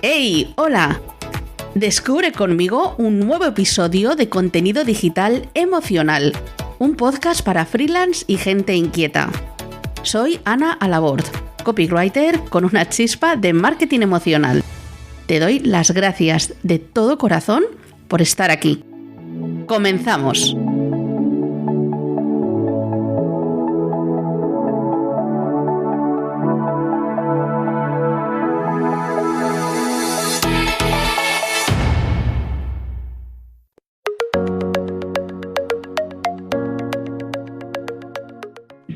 ¡Hey! ¡Hola! Descubre conmigo un nuevo episodio de Contenido Digital Emocional, un podcast para freelance y gente inquieta. Soy Ana Alabord, copywriter con una chispa de marketing emocional. Te doy las gracias de todo corazón por estar aquí. ¡Comenzamos!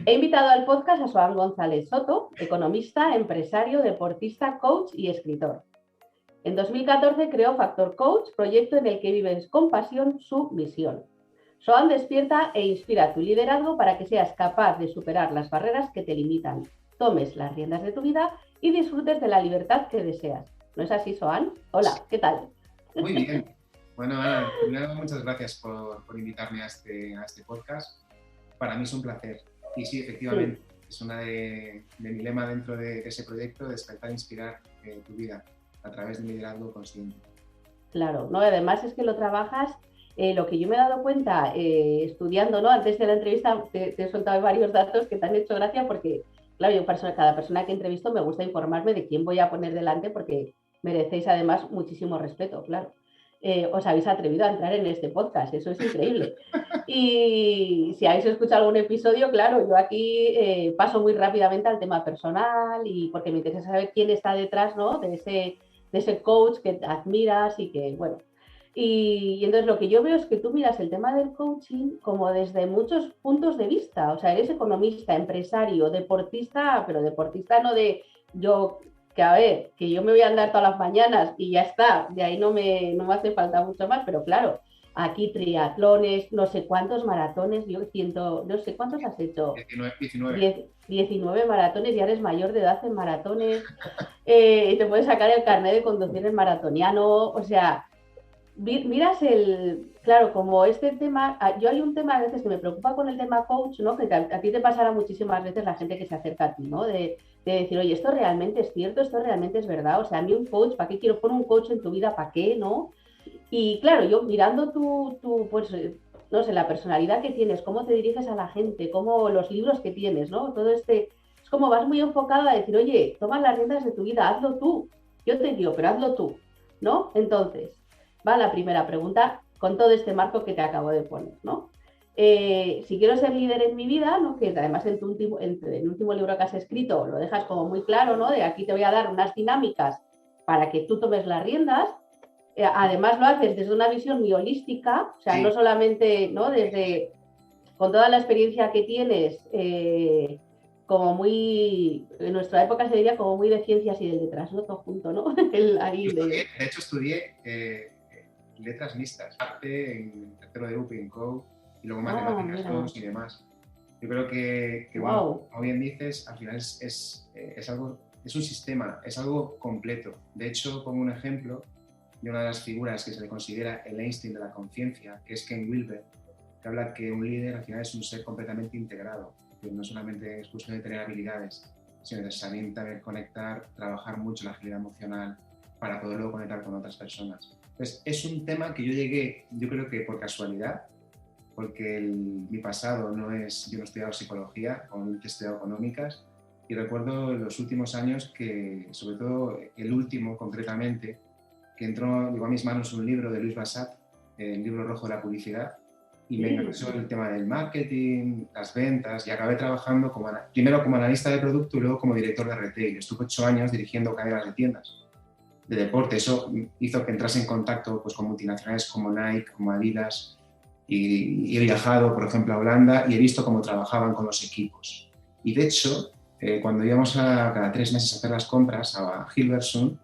He invitado al podcast a Joan González Soto, economista, empresario, deportista, coach y escritor. En 2014 creó Factor Coach, proyecto en el que vives con pasión su misión. Joan despierta e inspira tu liderazgo para que seas capaz de superar las barreras que te limitan, tomes las riendas de tu vida y disfrutes de la libertad que deseas. ¿No es así, Joan? Hola, ¿qué tal? Muy bien. Bueno, Ana, primero muchas gracias por invitarme a este podcast. Para mí es un placer. Y sí, efectivamente, es una de mi lema dentro de ese proyecto, despertar e inspirar tu vida a través de un liderazgo consciente. Claro, ¿no? Además es que lo trabajas, lo que yo me he dado cuenta estudiando, ¿no? Antes de la entrevista te he soltado varios datos que te han hecho gracia porque, claro, yo cada persona que entrevisto me gusta informarme de quién voy a poner delante porque merecéis además muchísimo respeto, claro. Os habéis atrevido a entrar en este podcast, eso es increíble. Y si habéis escuchado algún episodio, claro, yo aquí paso muy rápidamente al tema personal y porque me interesa saber quién está detrás, ¿no? de ese coach que admiras y que, bueno. Y entonces lo que yo veo es que tú miras el tema del coaching como desde muchos puntos de vista. O sea, eres economista, empresario, deportista, pero deportista no de yo... que a ver, que yo me voy a andar todas las mañanas y ya está, de ahí no me hace falta mucho más, pero claro, aquí triatlones, no sé cuántos maratones, no sé cuántos has hecho. 19 maratones, ya eres mayor de edad en maratones, y te puedes sacar el carnet de conducir en maratoniano, o sea, miras claro, como este tema, yo hay un tema a veces que me preocupa con el tema coach, ¿no? Que a ti te pasará muchísimas veces la gente que se acerca a ti, ¿no? De decir, oye, esto realmente es cierto, esto realmente es verdad, o sea, a mí un coach, ¿para qué quiero poner un coach en tu vida? ¿Para qué? ¿No? Y claro, yo mirando pues, no sé, la personalidad que tienes, cómo te diriges a la gente, cómo los libros que tienes, ¿no? Todo es como vas muy enfocado a decir, oye, toma las riendas de tu vida, hazlo tú. Yo te digo, pero hazlo tú, ¿no? Entonces, va la primera pregunta con todo este marco que te acabo de poner, ¿no? Si quiero ser líder en mi vida, ¿no? Que además en el último libro que has escrito lo dejas como muy claro, ¿no? De aquí te voy a dar unas dinámicas para que tú tomes las riendas. Además lo haces desde una visión muy holística, o sea, sí. No solamente, ¿no? Desde, con toda la experiencia que tienes, como muy, en nuestra época se diría como muy de ciencias y del letras, ¿no? Todo junto, ¿no? De hecho estudié letras mixtas, arte en tercero de UP en Co y luego matemáticas 2 y demás. Yo creo que wow. Bueno, como bien dices, al final es un sistema, es algo completo. De hecho, pongo un ejemplo de una de las figuras que se le considera el Einstein de la conciencia, que es Ken Wilber, que habla que un líder al final es un ser completamente integrado, que no solamente es cuestión de tener habilidades, sino de saber también conectar, trabajar mucho la agilidad emocional para poder luego conectar con otras personas. Entonces, es un tema que yo llegué, yo creo que por casualidad, porque mi pasado yo no he estudiado psicología, he estudiado económicas, y recuerdo en los últimos años que, sobre todo el último concretamente, que llegó a mis manos un libro de Luis Bassat, el libro rojo de la publicidad, y me interesó el tema del marketing, las ventas, y acabé trabajando primero como analista de producto y luego como director de retail. Estuve 8 años dirigiendo cadenas de tiendas de deporte. Eso hizo que entrase en contacto pues, con multinacionales como Nike, como Adidas, y he viajado, por ejemplo, a Holanda y he visto cómo trabajaban con los equipos. Y de hecho, cuando íbamos cada 3 meses a hacer las compras a Hilversum,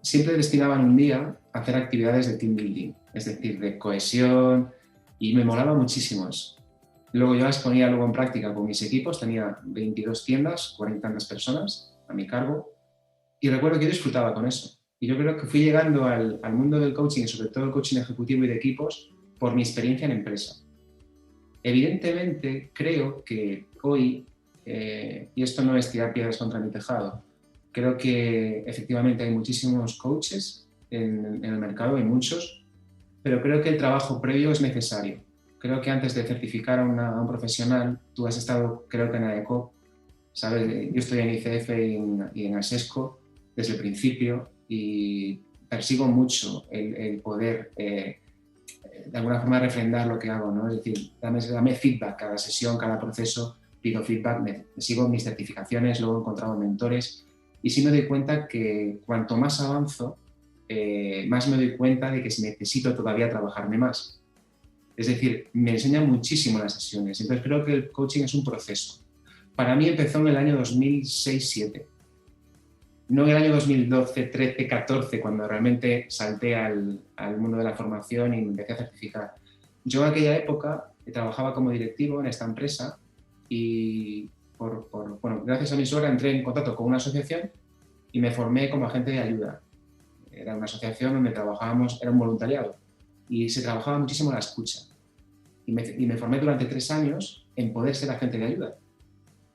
siempre destinaban un día a hacer actividades de team building, es decir, de cohesión, y me molaba muchísimo eso. Luego yo las ponía luego en práctica con mis equipos, tenía 22 tiendas, 40 y tantas personas a mi cargo, y recuerdo que yo disfrutaba con eso. Y yo creo que fui llegando al mundo del coaching, y sobre todo el coaching ejecutivo y de equipos, por mi experiencia en empresa. Evidentemente, creo que hoy, y esto no es tirar piedras contra mi tejado, creo que efectivamente hay muchísimos coaches en el mercado, hay muchos, pero creo que el trabajo previo es necesario. Creo que antes de certificar a un profesional, tú has estado, creo que en AECO, ¿sabes? Yo estoy en ICF y en ASESCO desde el principio y persigo mucho el poder de alguna forma refrendar lo que hago, ¿no? Es decir, dame feedback cada sesión, cada proceso, pido feedback, me sigo mis certificaciones, luego he encontrado mentores y sí me doy cuenta que cuanto más avanzo, más me doy cuenta de que necesito todavía trabajarme más. Es decir, me enseñan muchísimo las sesiones, entonces creo que el coaching es un proceso. Para mí empezó en el año 2006-2007, no en el año 2012, 13, 14, cuando realmente salté al mundo de la formación y me empecé a certificar. Yo en aquella época trabajaba como directivo en esta empresa y bueno, gracias a mi suegra entré en contacto con una asociación y me formé como agente de ayuda. Era una asociación donde trabajábamos, era un voluntariado y se trabajaba muchísimo la escucha. Y me formé durante 3 años en poder ser agente de ayuda.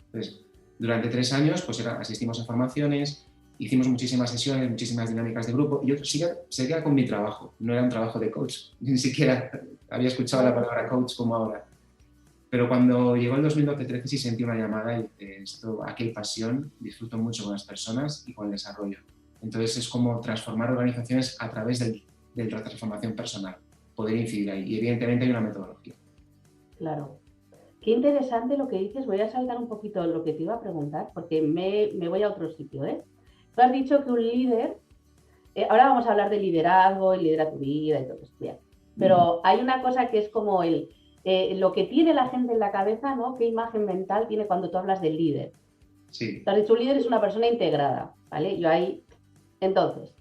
Entonces, durante 3 años pues asistimos a formaciones, hicimos muchísimas sesiones, muchísimas dinámicas de grupo y yo seguía con mi trabajo, no era un trabajo de coach, ni siquiera había escuchado la palabra coach como ahora. Pero cuando llegó el 2012-13 sí sentí una llamada y aquí hay pasión, disfruto mucho con las personas y con el desarrollo. Entonces es como transformar organizaciones a través de la transformación personal, poder incidir ahí y evidentemente hay una metodología. Claro. Qué interesante lo que dices, voy a saltar un poquito lo que te iba a preguntar porque me voy a otro sitio, ¿eh? Tú has dicho que un líder, ahora vamos a hablar de liderazgo, el lidera tu vida y todo esto, bien. Pero hay una cosa que es como lo que tiene la gente en la cabeza, ¿no? ¿Qué imagen mental tiene cuando tú hablas del líder? Sí. Tú has dicho, un líder es una persona integrada, ¿vale? Yo ahí, entonces,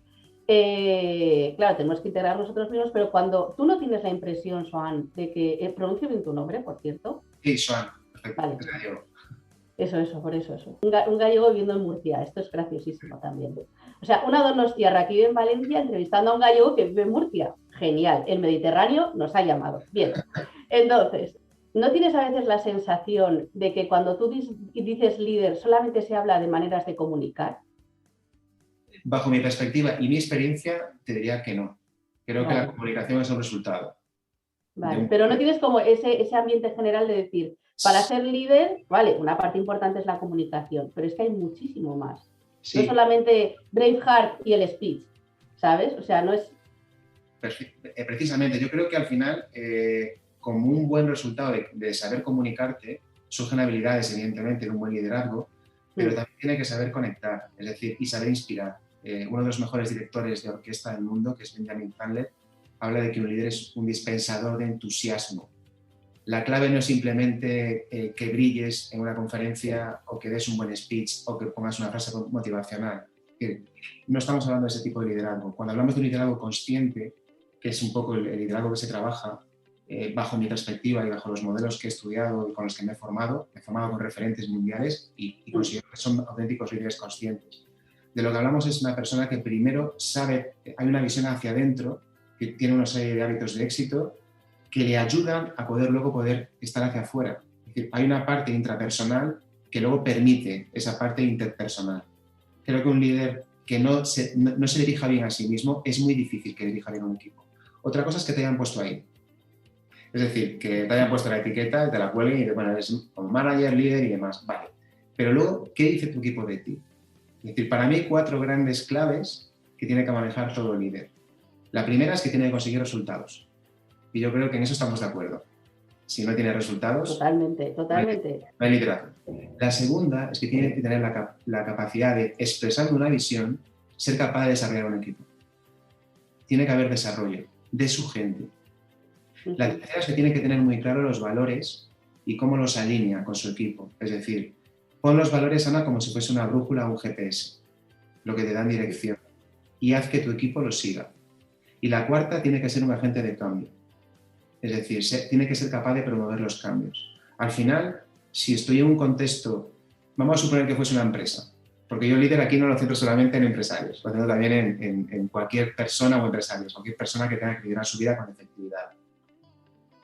claro, tenemos que integrar nosotros mismos, pero cuando tú no tienes la impresión, Joan, de que, pronuncio bien tu nombre, por cierto. Sí, Joan, perfecto. Vale. Eso, por eso. Un gallego viviendo en Murcia, esto es graciosísimo también. O sea, una donostiarra que vive en Valencia entrevistando a un gallego que vive en Murcia. Genial, el Mediterráneo nos ha llamado. Bien, entonces, ¿no tienes a veces la sensación de que cuando tú dices líder solamente se habla de maneras de comunicar? Bajo mi perspectiva y mi experiencia, te diría que no. Creo que la comunicación es un resultado. Vale, pero no tienes como ese ambiente general de decir, para ser líder, vale, una parte importante es la comunicación, pero es que hay muchísimo más. Sí. No solamente Braveheart y el speech, ¿sabes? O sea, no es... Precisamente, yo creo que al final, como un buen resultado de saber comunicarte, surgen habilidades, evidentemente, de un buen liderazgo, pero también tiene que saber conectar, es decir, y saber inspirar. Uno de los mejores directores de orquesta del mundo, que es Benjamin Handler, habla de que un líder es un dispensador de entusiasmo. La clave no es simplemente que brilles en una conferencia o que des un buen speech o que pongas una frase motivacional. No estamos hablando de ese tipo de liderazgo. Cuando hablamos de un liderazgo consciente, que es un poco el liderazgo que se trabaja, bajo mi perspectiva y bajo los modelos que he estudiado y con los que me he formado con referentes mundiales y considero que son auténticos líderes conscientes. De lo que hablamos es una persona que primero sabe, hay una visión hacia adentro, que tiene una serie de hábitos de éxito que le ayudan a luego estar hacia afuera. Es decir, hay una parte intrapersonal que luego permite esa parte interpersonal. Creo que un líder que no se dirija bien a sí mismo es muy difícil que dirija bien a un equipo. Otra cosa es que te hayan puesto ahí. Es decir, que te hayan puesto la etiqueta, te la cuelguen y te bueno, eres como manager, líder y demás. Vale. Pero luego, ¿qué dice tu equipo de ti? Es decir, para mí hay 4 grandes claves que tiene que manejar todo líder. La primera es que tiene que conseguir resultados. Y yo creo que en eso estamos de acuerdo. Si no tiene resultados... Totalmente. No hay liderazgo. La segunda es que tiene que tener la capacidad de, expresando una visión, ser capaz de desarrollar un equipo. Tiene que haber desarrollo de su gente. La tercera es que tiene que tener muy claro los valores y cómo los alinea con su equipo. Es decir, pon los valores, Ana, como si fuese una brújula o un GPS, lo que te dan dirección, y haz que tu equipo los siga. Y la cuarta tiene que ser un agente de cambio. Es decir, tiene que ser capaz de promover los cambios. Al final, si estoy en un contexto, vamos a suponer que fuese una empresa, porque yo líder aquí no lo centro solamente en empresarios, lo centro también en cualquier persona o empresario, cualquier persona que tenga que liderar su vida con efectividad.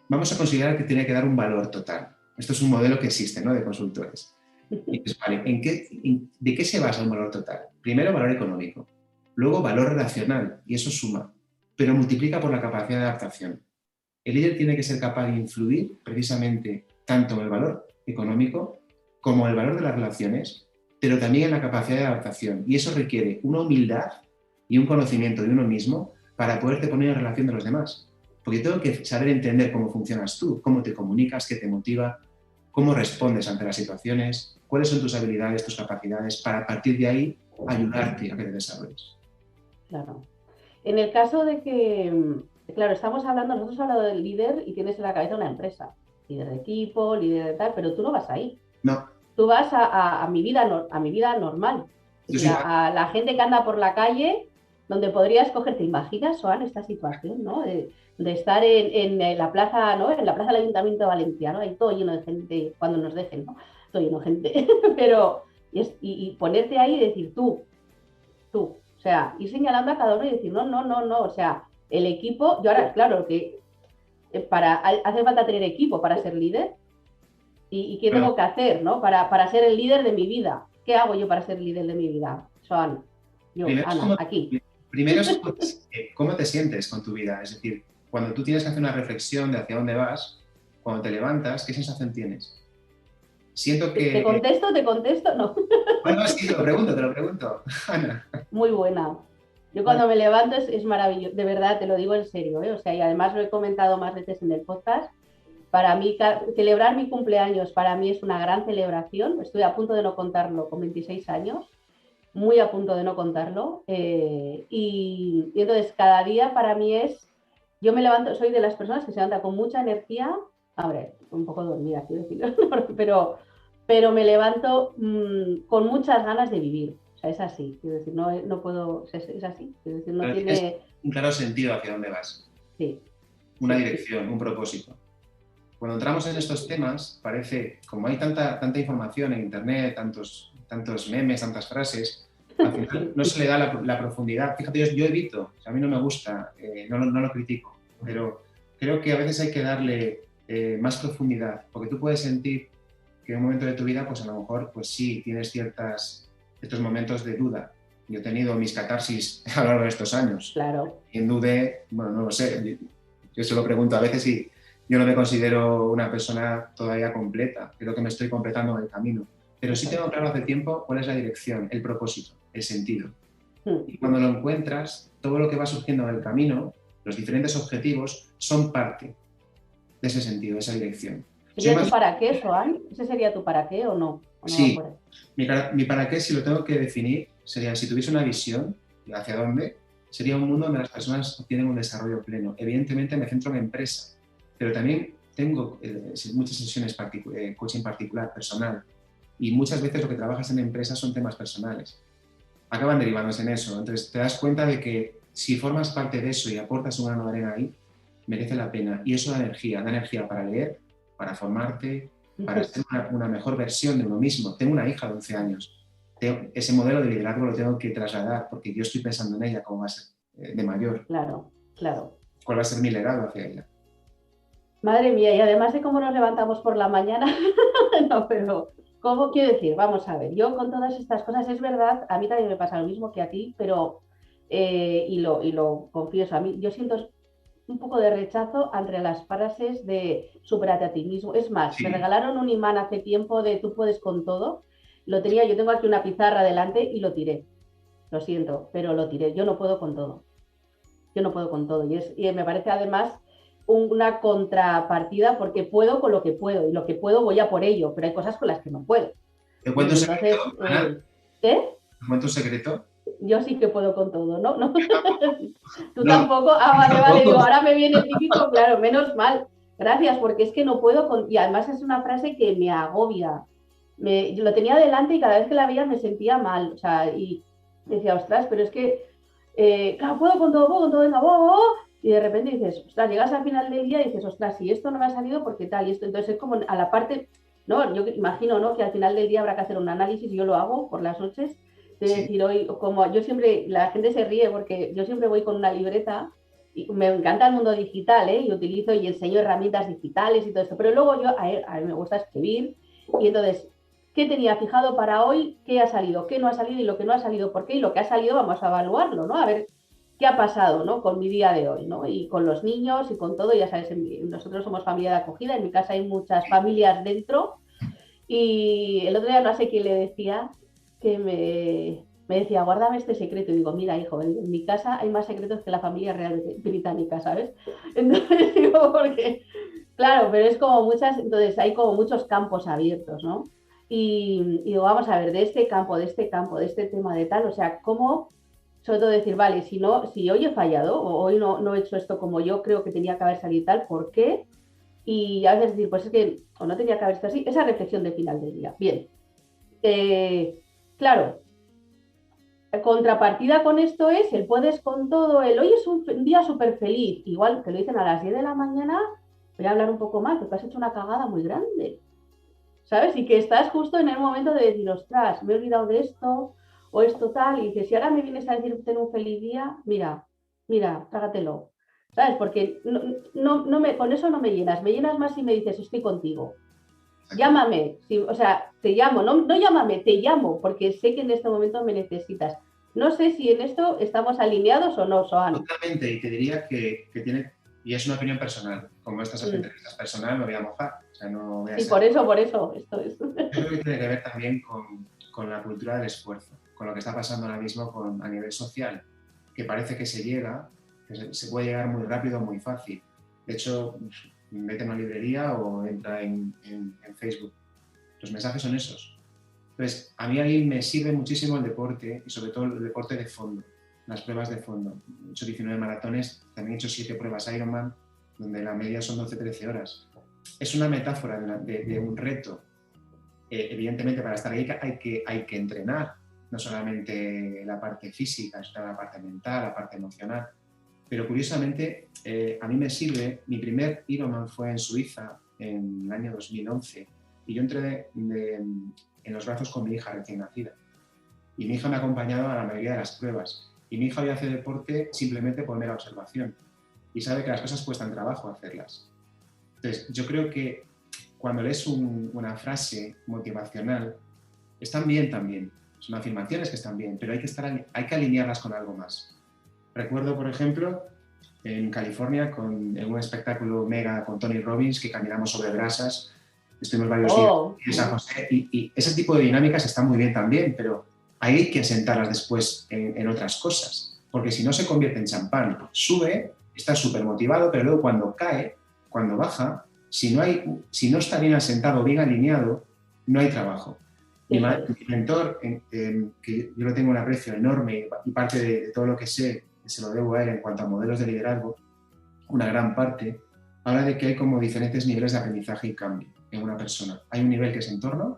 Vamos a considerar que tiene que dar un valor total. Esto es un modelo que existe, ¿no?, de consultores. Y dices, vale, ¿de qué se basa un valor total? Primero, valor económico. Luego, valor relacional, y eso suma, pero multiplica por la capacidad de adaptación. El líder tiene que ser capaz de influir precisamente tanto en el valor económico como en el valor de las relaciones, pero también en la capacidad de adaptación. Y eso requiere una humildad y un conocimiento de uno mismo para poderte poner en relación de los demás. Porque tengo que saber entender cómo funcionas tú, cómo te comunicas, qué te motiva, cómo respondes ante las situaciones, cuáles son tus habilidades, tus capacidades, para a partir de ahí ayudarte a que te desarrolles. Claro. En el caso de que, claro, nosotros hemos hablado del líder y tienes en la cabeza una empresa, líder de equipo, líder de tal, pero tú no vas ahí. No. Tú vas a mi vida normal. A la gente que anda por la calle, donde podría escoger. ¿Te imaginas, Joan, esta situación, ¿no? De estar en la plaza, ¿no?, en la plaza del Ayuntamiento Valenciano, ahí todo lleno de gente, cuando nos dejen, ¿no? Todo lleno de gente. Pero, y ponerte ahí y decir, tú, o sea, ir señalando a cada uno y decir, no, o sea, el equipo, yo ahora, claro, que hace falta tener equipo para ser líder. ¿Y qué tengo que hacer, ¿no?, para ser el líder de mi vida? ¿Qué hago yo para ser el líder de mi vida? Joan, yo, Ana, aquí. Primero es cómo te sientes con tu vida. Es decir, cuando tú tienes que hacer una reflexión de hacia dónde vas, cuando te levantas, ¿qué sensación tienes? Siento que... ¿Te contesto? No. Bueno, sí, te lo pregunto, Ana. Muy buena. Yo cuando me levanto es maravilloso, de verdad, te lo digo en serio, ¿eh? O sea, y además lo he comentado más veces en el podcast. Para mí, celebrar mi cumpleaños para mí es una gran celebración. Estoy a punto de no contarlo con 26 años, muy a punto de no contarlo. Y entonces cada día para mí yo me levanto, soy de las personas que se levanta con mucha energía, a ver, un poco dormida, quiero decir, pero me levanto con muchas ganas de vivir. O sea, es así, quiero decir, no puedo, es así, quiero decir, no pero tiene... tienes un claro sentido hacia dónde vas. Sí. Una dirección, un propósito. Cuando entramos en estos temas, parece, como hay tanta información en internet, tantos memes, tantas frases, al final no se le da la profundidad. Fíjate, yo evito, a mí no me gusta, no lo critico, pero creo que a veces hay que darle más profundidad, porque tú puedes sentir que en un momento de tu vida, pues a lo mejor, pues sí, tienes estos momentos de duda. Yo he tenido mis catarsis a lo largo de estos años. Claro. Y en dude, bueno, no lo sé, yo se lo pregunto a veces y yo no me considero una persona todavía completa, creo que me estoy completando en el camino, pero sí tengo claro hace tiempo cuál es la dirección, el propósito, el sentido. Y cuando lo encuentras, todo lo que va surgiendo en el camino, los diferentes objetivos, son parte de ese sentido, de esa dirección. ¿Sería tu para qué, Joan? ¿Ese sería tu para qué o no? Sí, mi para qué, si lo tengo que definir, sería, si tuviese una visión hacia dónde, sería un mundo donde las personas obtienen un desarrollo pleno. Evidentemente me centro en empresa, pero también tengo muchas sesiones coaching particular, personal, y muchas veces lo que trabajas en empresas son temas personales. Acaban derivándose en eso. Entonces te das cuenta de que si formas parte de eso y aportas un grano de arena ahí, merece la pena. Y eso da energía para leer, para formarte, para ser una mejor versión de uno mismo. Tengo una hija de 11 años. Ese modelo de liderazgo lo tengo que trasladar porque yo estoy pensando en ella cómo va a ser de mayor. Claro. ¿Cuál va a ser mi legado hacia ella? Madre mía, y además de cómo nos levantamos por la mañana, no, pero ¿cómo quiero decir? Vamos a ver, yo con todas estas cosas, es verdad, a mí también me pasa lo mismo que a ti, pero, y lo confieso, a mí yo siento un poco de rechazo entre las frases de súperate a ti mismo. Es más, sí. Me regalaron un imán hace tiempo de tú puedes con todo, yo tengo aquí una pizarra delante y lo tiré, lo siento, pero lo tiré, yo no puedo con todo, y me parece además una contrapartida porque puedo con lo que puedo y lo que puedo voy a por ello, pero hay cosas con las que no puedo. ¿Te cuento un secreto? ¿Qué? ¿Te cuento un secreto? Yo sí que puedo con todo, ¿no? Tú tampoco. Vale, digo, ahora me viene el típico, claro, menos mal. Gracias, porque es que no puedo y además es una frase que me agobia. Yo lo tenía delante y cada vez que la veía me sentía mal, o sea, y decía, ostras, pero es que, claro, puedo con todo, venga, y de repente dices, ostras, llegas al final del día y dices, ostras, si esto no me ha salido, ¿por qué tal? Y esto, entonces es como a la parte, ¿no? Yo imagino, ¿no?, que al final del día habrá que hacer un análisis, yo lo hago por las noches, De decir, hoy, como yo siempre, la gente se ríe porque yo siempre voy con una libreta y me encanta el mundo digital, y utilizo y enseño herramientas digitales y todo eso, pero luego yo, a mí me gusta escribir y entonces, ¿qué tenía fijado para hoy? ¿Qué ha salido? ¿Qué no ha salido? Y lo que no ha salido, ¿por qué? Y lo que ha salido vamos a evaluarlo, ¿no? A ver qué ha pasado, ¿no? Con mi día de hoy, ¿no? Y con los niños y con todo, ya sabes, nosotros somos familia de acogida, en mi casa hay muchas familias dentro y el otro día no sé quién le decía que me decía, guárdame este secreto. Y digo, mira, hijo, en mi casa hay más secretos que la familia real británica, ¿sabes? Entonces digo, porque, claro, pero es como muchas, entonces hay como muchos campos abiertos, ¿no? Y digo, vamos a ver, de este campo, de este campo, de este tema de tal, o sea, cómo, sobre todo decir, vale, si hoy he fallado o hoy no he hecho esto como yo creo que tenía que haber salido tal, ¿por qué? Y a veces decir, pues es que o no tenía que haber estado así, esa reflexión de final del día. Bien, claro, contrapartida con esto es el puedes con todo, el hoy es un día súper feliz, igual te lo dicen a las 10 de la mañana, voy a hablar un poco más, porque has hecho una cagada muy grande, ¿sabes? Y que estás justo en el momento de decir, ostras, me he olvidado de esto, o esto tal, y dices, si ahora me vienes a decir ten un feliz día, mira, trágatelo, ¿sabes? Porque con eso no me llenas más si me dices, estoy contigo. Llámame, o sea, te llamo, no llámame, te llamo, porque sé que en este momento me necesitas. No sé si en esto estamos alineados o no, Sohan. Totalmente, y te diría que tiene, y es una opinión personal, como estas entrevistas personal me voy a mojar, o sea, no voy a por eso, esto es. Yo creo que tiene que ver también con la cultura del esfuerzo, con lo que está pasando ahora mismo a nivel social, que parece que se llega, que se puede llegar muy rápido, muy fácil. De hecho, vete a una librería o entra en Facebook. Los mensajes son esos. Entonces, a mí ahí me sirve muchísimo el deporte y sobre todo el deporte de fondo, las pruebas de fondo. He hecho 19 maratones, también he hecho 7 pruebas Ironman, donde la media son 12-13 horas. Es una metáfora de un reto. Evidentemente, para estar ahí hay que entrenar, no solamente la parte física, sino la parte mental, la parte emocional. Pero curiosamente, a mí me sirve, mi primer Ironman fue en Suiza en el año 2011 y yo entré en los brazos con mi hija recién nacida. Y mi hija me ha acompañado a la mayoría de las pruebas. Y mi hija hoy hace deporte simplemente por mera observación. Y sabe que las cosas cuestan trabajo hacerlas. Entonces, yo creo que cuando lees una frase motivacional, están bien también. Son afirmaciones que están bien, pero hay que alinearlas con algo más. Recuerdo, por ejemplo, en California, en un espectáculo mega con Tony Robbins, que caminamos sobre brasas, estuvimos varios días en San José, y ese tipo de dinámicas están muy bien también, pero hay que asentarlas después en otras cosas, porque si no se convierte en champán. Sube, está súper motivado, pero luego cuando cae, cuando baja, si no está bien asentado, bien alineado, no hay trabajo. Mi mentor, que yo le tengo un aprecio enorme y parte de todo lo que sé, se lo debo a él en cuanto a modelos de liderazgo, una gran parte, habla de que hay como diferentes niveles de aprendizaje y cambio en una persona. Hay un nivel que es entorno,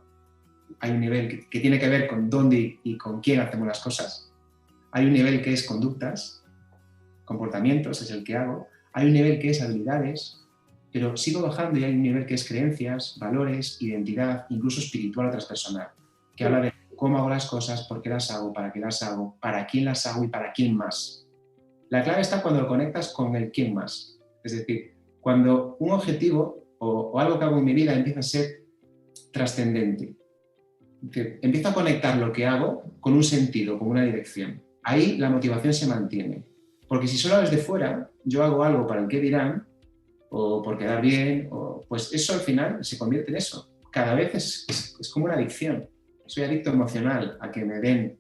hay un nivel que tiene que ver con dónde y con quién hacemos las cosas, hay un nivel que es conductas, comportamientos, es el que hago, hay un nivel que es habilidades, pero sigo bajando y hay un nivel que es creencias, valores, identidad, incluso espiritual o transpersonal, que habla de cómo hago las cosas, por qué las hago, para qué las hago, para quién las hago y para quién más. La clave está cuando lo conectas con el quién más. Es decir, cuando un objetivo o algo que hago en mi vida empieza a ser trascendente. Empiezo a conectar lo que hago con un sentido, con una dirección. Ahí la motivación se mantiene. Porque si solo desde fuera yo hago algo para el qué dirán, o por quedar bien, pues eso al final se convierte en eso. Cada vez es como una adicción. Soy adicto emocional a que me den,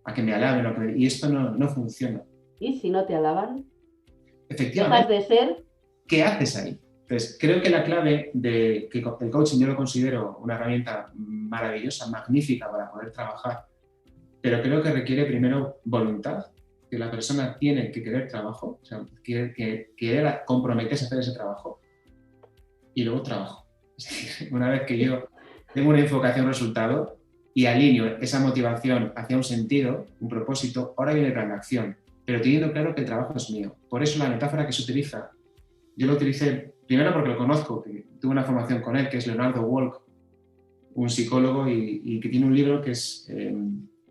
a que me alaben, y esto no funciona. ¿Y si no te alaban? Efectivamente. ¿Dejas de ser? ¿Qué haces ahí? Entonces, creo que la clave que el coaching yo lo considero una herramienta maravillosa, magnífica para poder trabajar, pero creo que requiere primero voluntad, que la persona tiene que querer trabajo, o sea, querer comprometerse a hacer ese trabajo, y luego trabajo. Es decir, una vez que yo tengo una enfocación resultado y alineo esa motivación hacia un sentido, un propósito, ahora viene el plan de acción, pero teniendo claro que el trabajo es mío. Por eso la metáfora que se utiliza, yo lo utilicé primero porque lo conozco, que tuve una formación con él, que es Leonardo Walk, un psicólogo y que tiene un libro que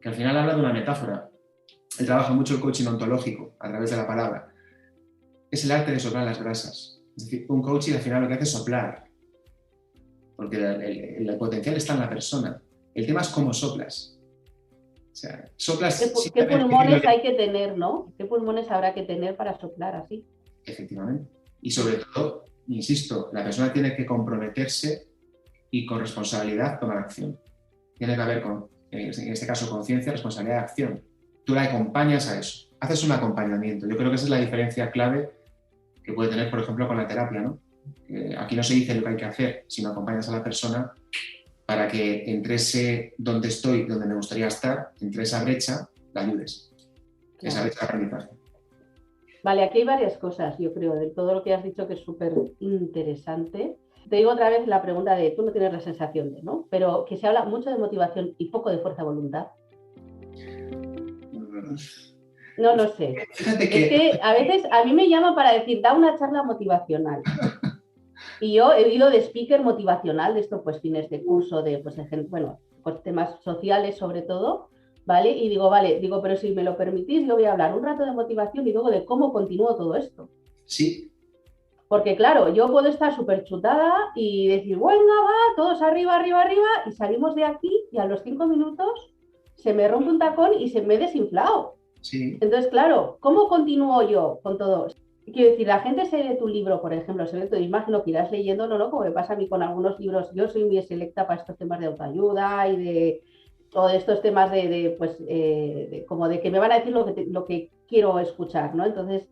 que al final habla de una metáfora. Él trabaja mucho el coaching ontológico a través de la palabra. Es el arte de soplar las brasas. Es decir, un coaching al final lo que hace es soplar, porque el potencial está en la persona. El tema es cómo soplas. O sea, soplas... ¿Qué pulmones hay que tener, no? ¿Qué pulmones habrá que tener para soplar así? Efectivamente. Y sobre todo, insisto, la persona tiene que comprometerse y con responsabilidad tomar acción. Tiene que haber, en este caso, conciencia, responsabilidad de acción. Tú la acompañas a eso. Haces un acompañamiento. Yo creo que esa es la diferencia clave que puede tener, por ejemplo, con la terapia, ¿no? Aquí no se dice lo que hay que hacer, sino acompañas a la persona para que entre ese donde estoy, donde me gustaría estar, entre esa brecha, la ayudes. Claro. Esa brecha de aprendizaje. Vale, aquí hay varias cosas, yo creo, de todo lo que has dicho que es súper interesante. Te digo otra vez la pregunta de, tú no tienes la sensación de, ¿no? Pero que se habla mucho de motivación y poco de fuerza de voluntad. No sé. Fíjate que... Es que a veces a mí me llaman para decir, da una charla motivacional. Y yo he ido de speaker motivacional, de esto, pues fines de curso, de pues temas sociales sobre todo, ¿vale? Y digo, vale, pero si me lo permitís, yo voy a hablar un rato de motivación y luego de cómo continúo todo esto. Sí. Porque claro, yo puedo estar súper chutada y decir, venga, va, todos arriba, arriba, arriba, y salimos de aquí y a los 5 minutos se me rompe un tacón y se me he desinflado. Sí. Entonces, claro, ¿cómo continúo yo con todo esto? Quiero decir, la gente se lee tu libro, por ejemplo, se lee tu imagino que irás leyendo, no, como me pasa a mí con algunos libros. Yo soy muy selecta para estos temas de autoayuda y o de estos temas como de que me van a decir lo que quiero escuchar, ¿no? Entonces,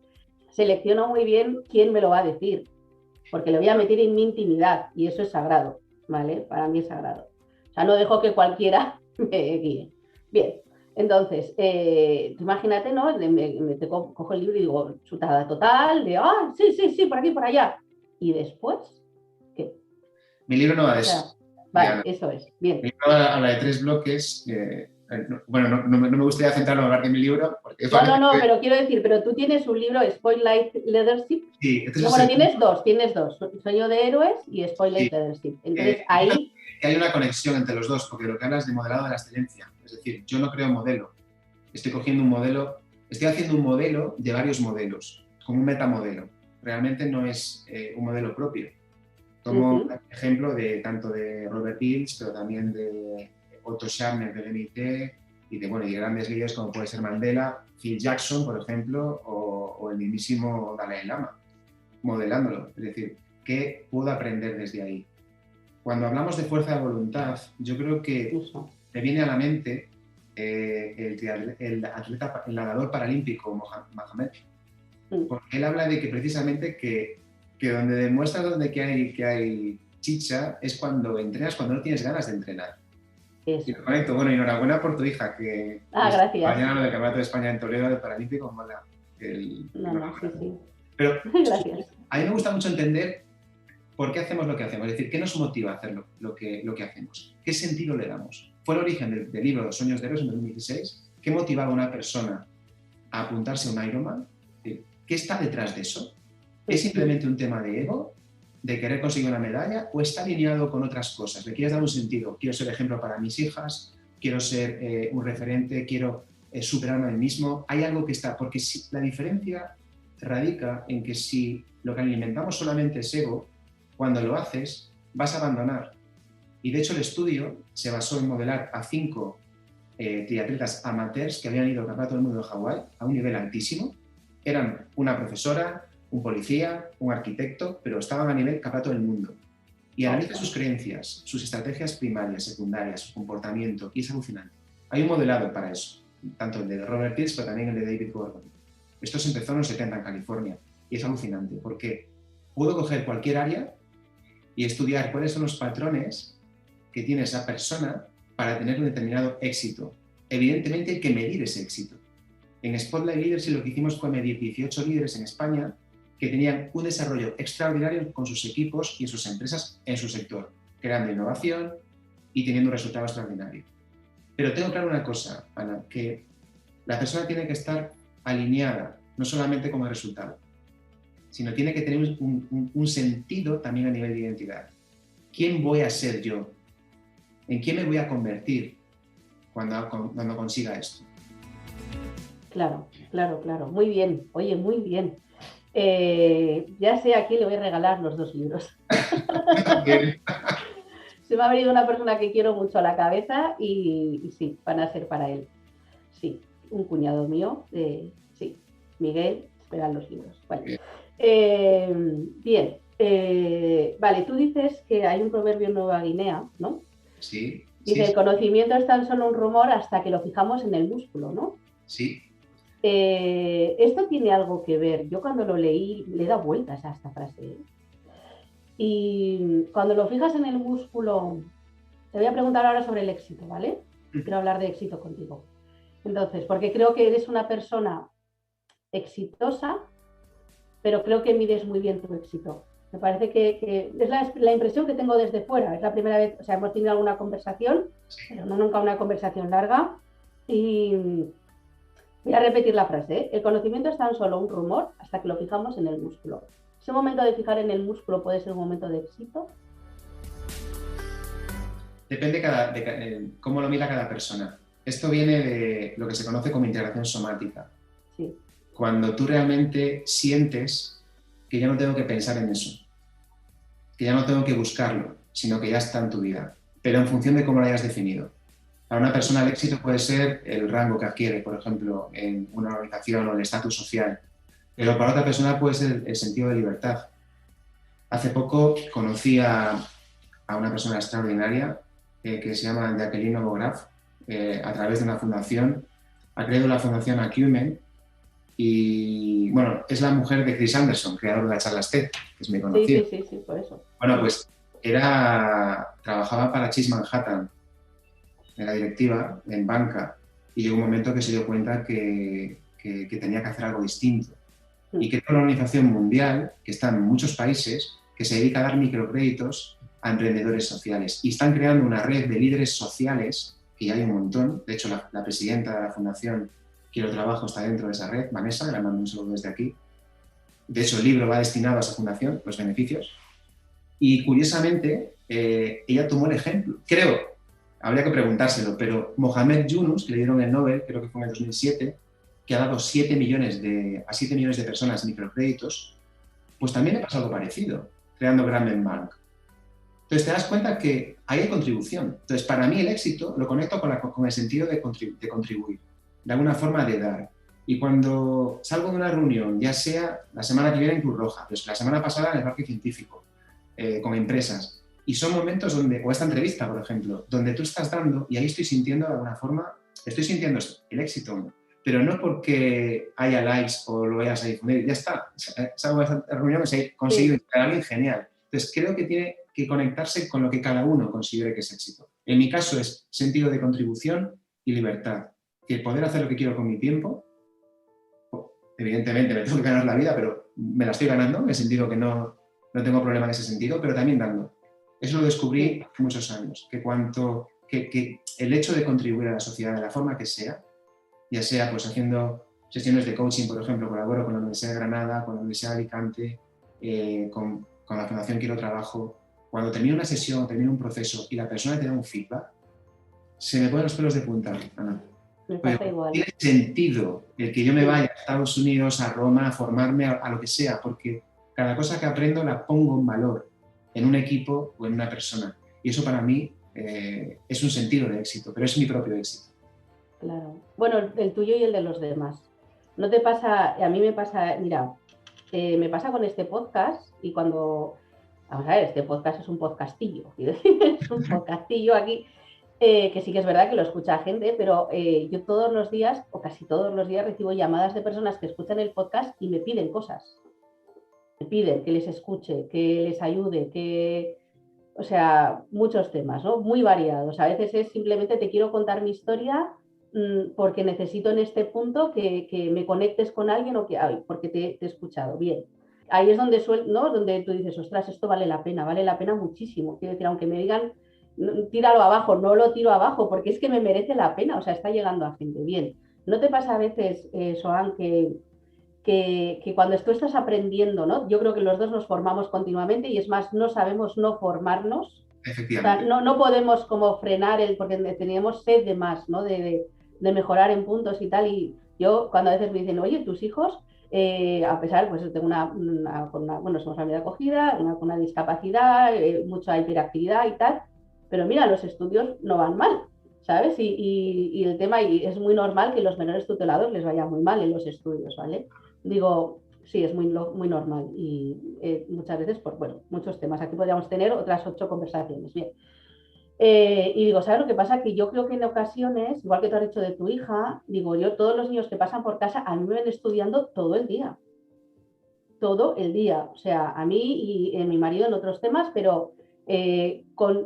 selecciono muy bien quién me lo va a decir, porque le voy a meter en mi intimidad y eso es sagrado, ¿vale? Para mí es sagrado. O sea, no dejo que cualquiera me guíe. Bien. Entonces, imagínate, ¿no? Te cojo el libro y digo, chutada total, sí, por aquí, por allá. ¿Y después qué? Mi libro no va de eso. Vale, eso es, bien. Mi libro habla de 3 bloques. Bueno, no me gustaría centrarme en hablar de mi libro. Porque pero quiero decir, pero tú tienes un libro, Spotlight Leadership. Sí, tienes dos, Sueño de Héroes y Spotlight Leadership. Entonces, ahí... Que hay una conexión entre los dos, porque lo que hablas es de modelado de la excelencia. Es decir, yo no creo modelo. Estoy cogiendo un modelo, estoy haciendo un modelo de varios modelos, como un metamodelo. Realmente no es un modelo propio. Tomo ejemplo tanto de Robert Ilse, pero también de Otto Scharmer del MIT y de grandes líderes como puede ser Mandela, Phil Jackson, por ejemplo, o el mismísimo Dalai Lama, modelándolo. Es decir, ¿qué puedo aprender desde ahí? Cuando hablamos de fuerza de voluntad, yo creo que me viene a la mente el nadador paralímpico Mohamed, porque él habla de que precisamente que donde demuestras que hay chicha es cuando entrenas, cuando no tienes ganas de entrenar. Eso. Y lo conecto. Bueno, enhorabuena por tu hija, que gracias. mañana del Campeonato de España en Toledo del Paralímpico, mola. Sí. Pero gracias. A mí me gusta mucho entender por qué hacemos lo que hacemos, es decir, qué nos motiva a hacer lo que hacemos, qué sentido le damos. Fue el origen del libro Los Sueños de Héroes en 2016, qué motivaba a una persona a apuntarse a un Ironman, qué está detrás de eso. ¿Es simplemente un tema de ego, de querer conseguir una medalla, o está alineado con otras cosas? ¿Le quieres dar un sentido? Quiero ser ejemplo para mis hijas, quiero ser un referente, quiero superarme a mí mismo. Hay algo que está, porque la diferencia radica en que si lo que alimentamos solamente es ego, cuando lo haces vas a abandonar. Y de hecho el estudio se basó en modelar a 5 triatletas amateurs que habían ido al Campeonato del Mundo de Hawái a un nivel altísimo. Eran una profesora, un policía, un arquitecto, pero estaban a nivel Campeonato del Mundo. Y analiza sus creencias, sus estrategias primarias, secundarias, su comportamiento, y es alucinante. Hay un modelado para eso, tanto el de Robert Ilse, pero también el de David Gordon. Esto se empezó en los 70 en California, y es alucinante, porque puedo coger cualquier área y estudiar cuáles son los patrones que tiene esa persona para tener un determinado éxito. Evidentemente hay que medir ese éxito. En Spotlight Leadership lo que hicimos fue medir 18 líderes en España que tenían un desarrollo extraordinario con sus equipos y en sus empresas en su sector, creando innovación y teniendo un resultado extraordinario. Pero tengo claro una cosa, Ana, que la persona tiene que estar alineada, no solamente con el resultado, sino tiene que tener un sentido también a nivel de identidad. ¿Quién voy a ser yo? ¿En quién me voy a convertir? cuando consiga esto. Claro. Muy bien. Oye, muy bien. Ya sé a quién le voy a regalar los 2 libros. Se me ha venido una persona que quiero mucho a la cabeza y sí, van a ser para él. Sí, un cuñado mío. Sí, Miguel, esperan los libros. Vale. Bien. Vale, tú dices que hay un proverbio en Nueva Guinea, ¿no? Sí. Dice, el conocimiento es tan solo un rumor hasta que lo fijamos en el músculo, ¿no? Sí. Esto tiene algo que ver. Yo cuando lo leí le he dado vueltas a esta frase. Y cuando lo fijas en el músculo, te voy a preguntar ahora sobre el éxito, ¿vale? Quiero hablar de éxito contigo. Entonces, porque creo que eres una persona exitosa, pero creo que mides muy bien tu éxito. Me parece que es la impresión que tengo desde fuera. Es la primera vez, o sea, hemos tenido alguna conversación, pero no nunca una conversación larga. Y voy a repetir la frase, ¿eh? El conocimiento es tan solo un rumor hasta que lo fijamos en el músculo. ¿Ese momento de fijar en el músculo puede ser un momento de éxito? Depende de cómo lo mira cada persona. Esto viene de lo que se conoce como integración somática. Sí. Cuando tú realmente sientes que ya no tengo que pensar en eso, que ya no tengo que buscarlo, sino que ya está en tu vida, pero en función de cómo lo hayas definido. Para una persona el éxito puede ser el rango que adquiere, por ejemplo, en una organización o el estatus social, pero para otra persona puede ser el sentido de libertad. Hace poco conocí a una persona extraordinaria que se llama Jacqueline Novograph, a través de una fundación. Ha creado la fundación Acumen y, bueno, es la mujer de Chris Anderson, creador de las charlas TED, que es muy conocido. Sí, por eso. Bueno, pues trabajaba para Chase Manhattan, en la directiva, en banca, y llegó un momento que se dio cuenta que tenía que hacer algo distinto. Y creó una organización mundial que está en muchos países que se dedica a dar microcréditos a emprendedores sociales. Y están creando una red de líderes sociales, que ya hay un montón. De hecho, la presidenta de la fundación Quiero Trabajo está dentro de esa red, Vanessa, le mando un saludo desde aquí. De hecho, el libro va destinado a esa fundación, los beneficios. Y curiosamente, ella tomó el ejemplo. Creo, habría que preguntárselo, pero Mohamed Yunus, que le dieron el Nobel, creo que fue en el 2007, que ha dado a 7 millones de personas microcréditos, pues también le pasa algo parecido, creando Grameen Bank. Entonces te das cuenta que ahí hay contribución. Entonces, para mí el éxito lo conecto con el sentido de contribuir, de alguna forma de dar. Y cuando salgo de una reunión, ya sea la semana que viene en Cruz Roja, pues la semana pasada en el Parque Científico, con empresas, y son momentos donde, o esta entrevista, por ejemplo, donde tú estás dando, y ahí estoy sintiendo de alguna forma, estoy sintiendo el éxito, pero no porque haya likes o lo vayas a difundir, ya está, salgo de esta reunión y se ha conseguido inspirar a alguien genial. Entonces creo que tiene que conectarse con lo que cada uno considere que es éxito. En mi caso es sentido de contribución y libertad, que poder hacer lo que quiero con mi tiempo. Evidentemente me tengo que ganar la vida, pero me la estoy ganando, en el sentido que no tengo problema en ese sentido, pero también dando. Eso lo descubrí hace muchos años, que el hecho de contribuir a la sociedad de la forma que sea, ya sea pues haciendo sesiones de coaching, por ejemplo, colaboro con la Universidad de Granada, con la Universidad de Alicante, con la Fundación Quiero Trabajo. Cuando termino una sesión, termino un proceso y la persona te da un feedback, se me ponen los pelos de punta, Ana. Me pasa igual. Tiene sentido el que yo me vaya a Estados Unidos, a Roma, a formarme a lo que sea, porque cada cosa que aprendo la pongo en valor en un equipo o en una persona. Y eso para mí es un sentido de éxito, pero es mi propio éxito. Claro. Bueno, el tuyo y el de los demás. ¿No te pasa? A mí me pasa, mira, me pasa con este podcast y cuando... Vamos a ver, este podcast es un podcastillo, es un podcastillo aquí, que sí que es verdad que lo escucha gente, pero yo todos los días, o casi todos los días, recibo llamadas de personas que escuchan el podcast y me piden cosas. Me piden que les escuche, que les ayude, o sea, muchos temas, ¿no? Muy variados. A veces es simplemente te quiero contar mi historia porque necesito en este punto que me conectes con alguien o porque te he escuchado. Bien. Ahí es donde, ¿no? Donde tú dices, ostras, esto vale la pena muchísimo. Quiero decir, aunque me digan, tíralo abajo, no lo tiro abajo, porque es que me merece la pena, o sea, está llegando a gente. Bien, ¿no te pasa a veces, Sohan, que cuando tú estás aprendiendo, ¿no? Yo creo que los dos nos formamos continuamente y es más, no sabemos no formarnos, Efectivamente. O sea, no podemos como frenar porque teníamos sed de más, ¿no? De mejorar en puntos y tal. Y yo cuando a veces me dicen, oye, tus hijos, a pesar, pues tengo bueno, somos familia acogida, con una discapacidad, mucha hiperactividad y tal, pero mira, los estudios no van mal, ¿sabes? Y el tema, y es muy normal que los menores tutelados les vaya muy mal en los estudios, ¿vale? Digo, sí, es muy normal y muchas veces por, bueno, muchos temas. Aquí podríamos tener otras 8 conversaciones. Bien. Y digo, ¿sabes lo que pasa? Que yo creo que en ocasiones, igual que tú has dicho de tu hija, digo, yo todos los niños que pasan por casa, a mí me ven estudiando todo el día. Todo el día. O sea, a mí y mi marido en otros temas, pero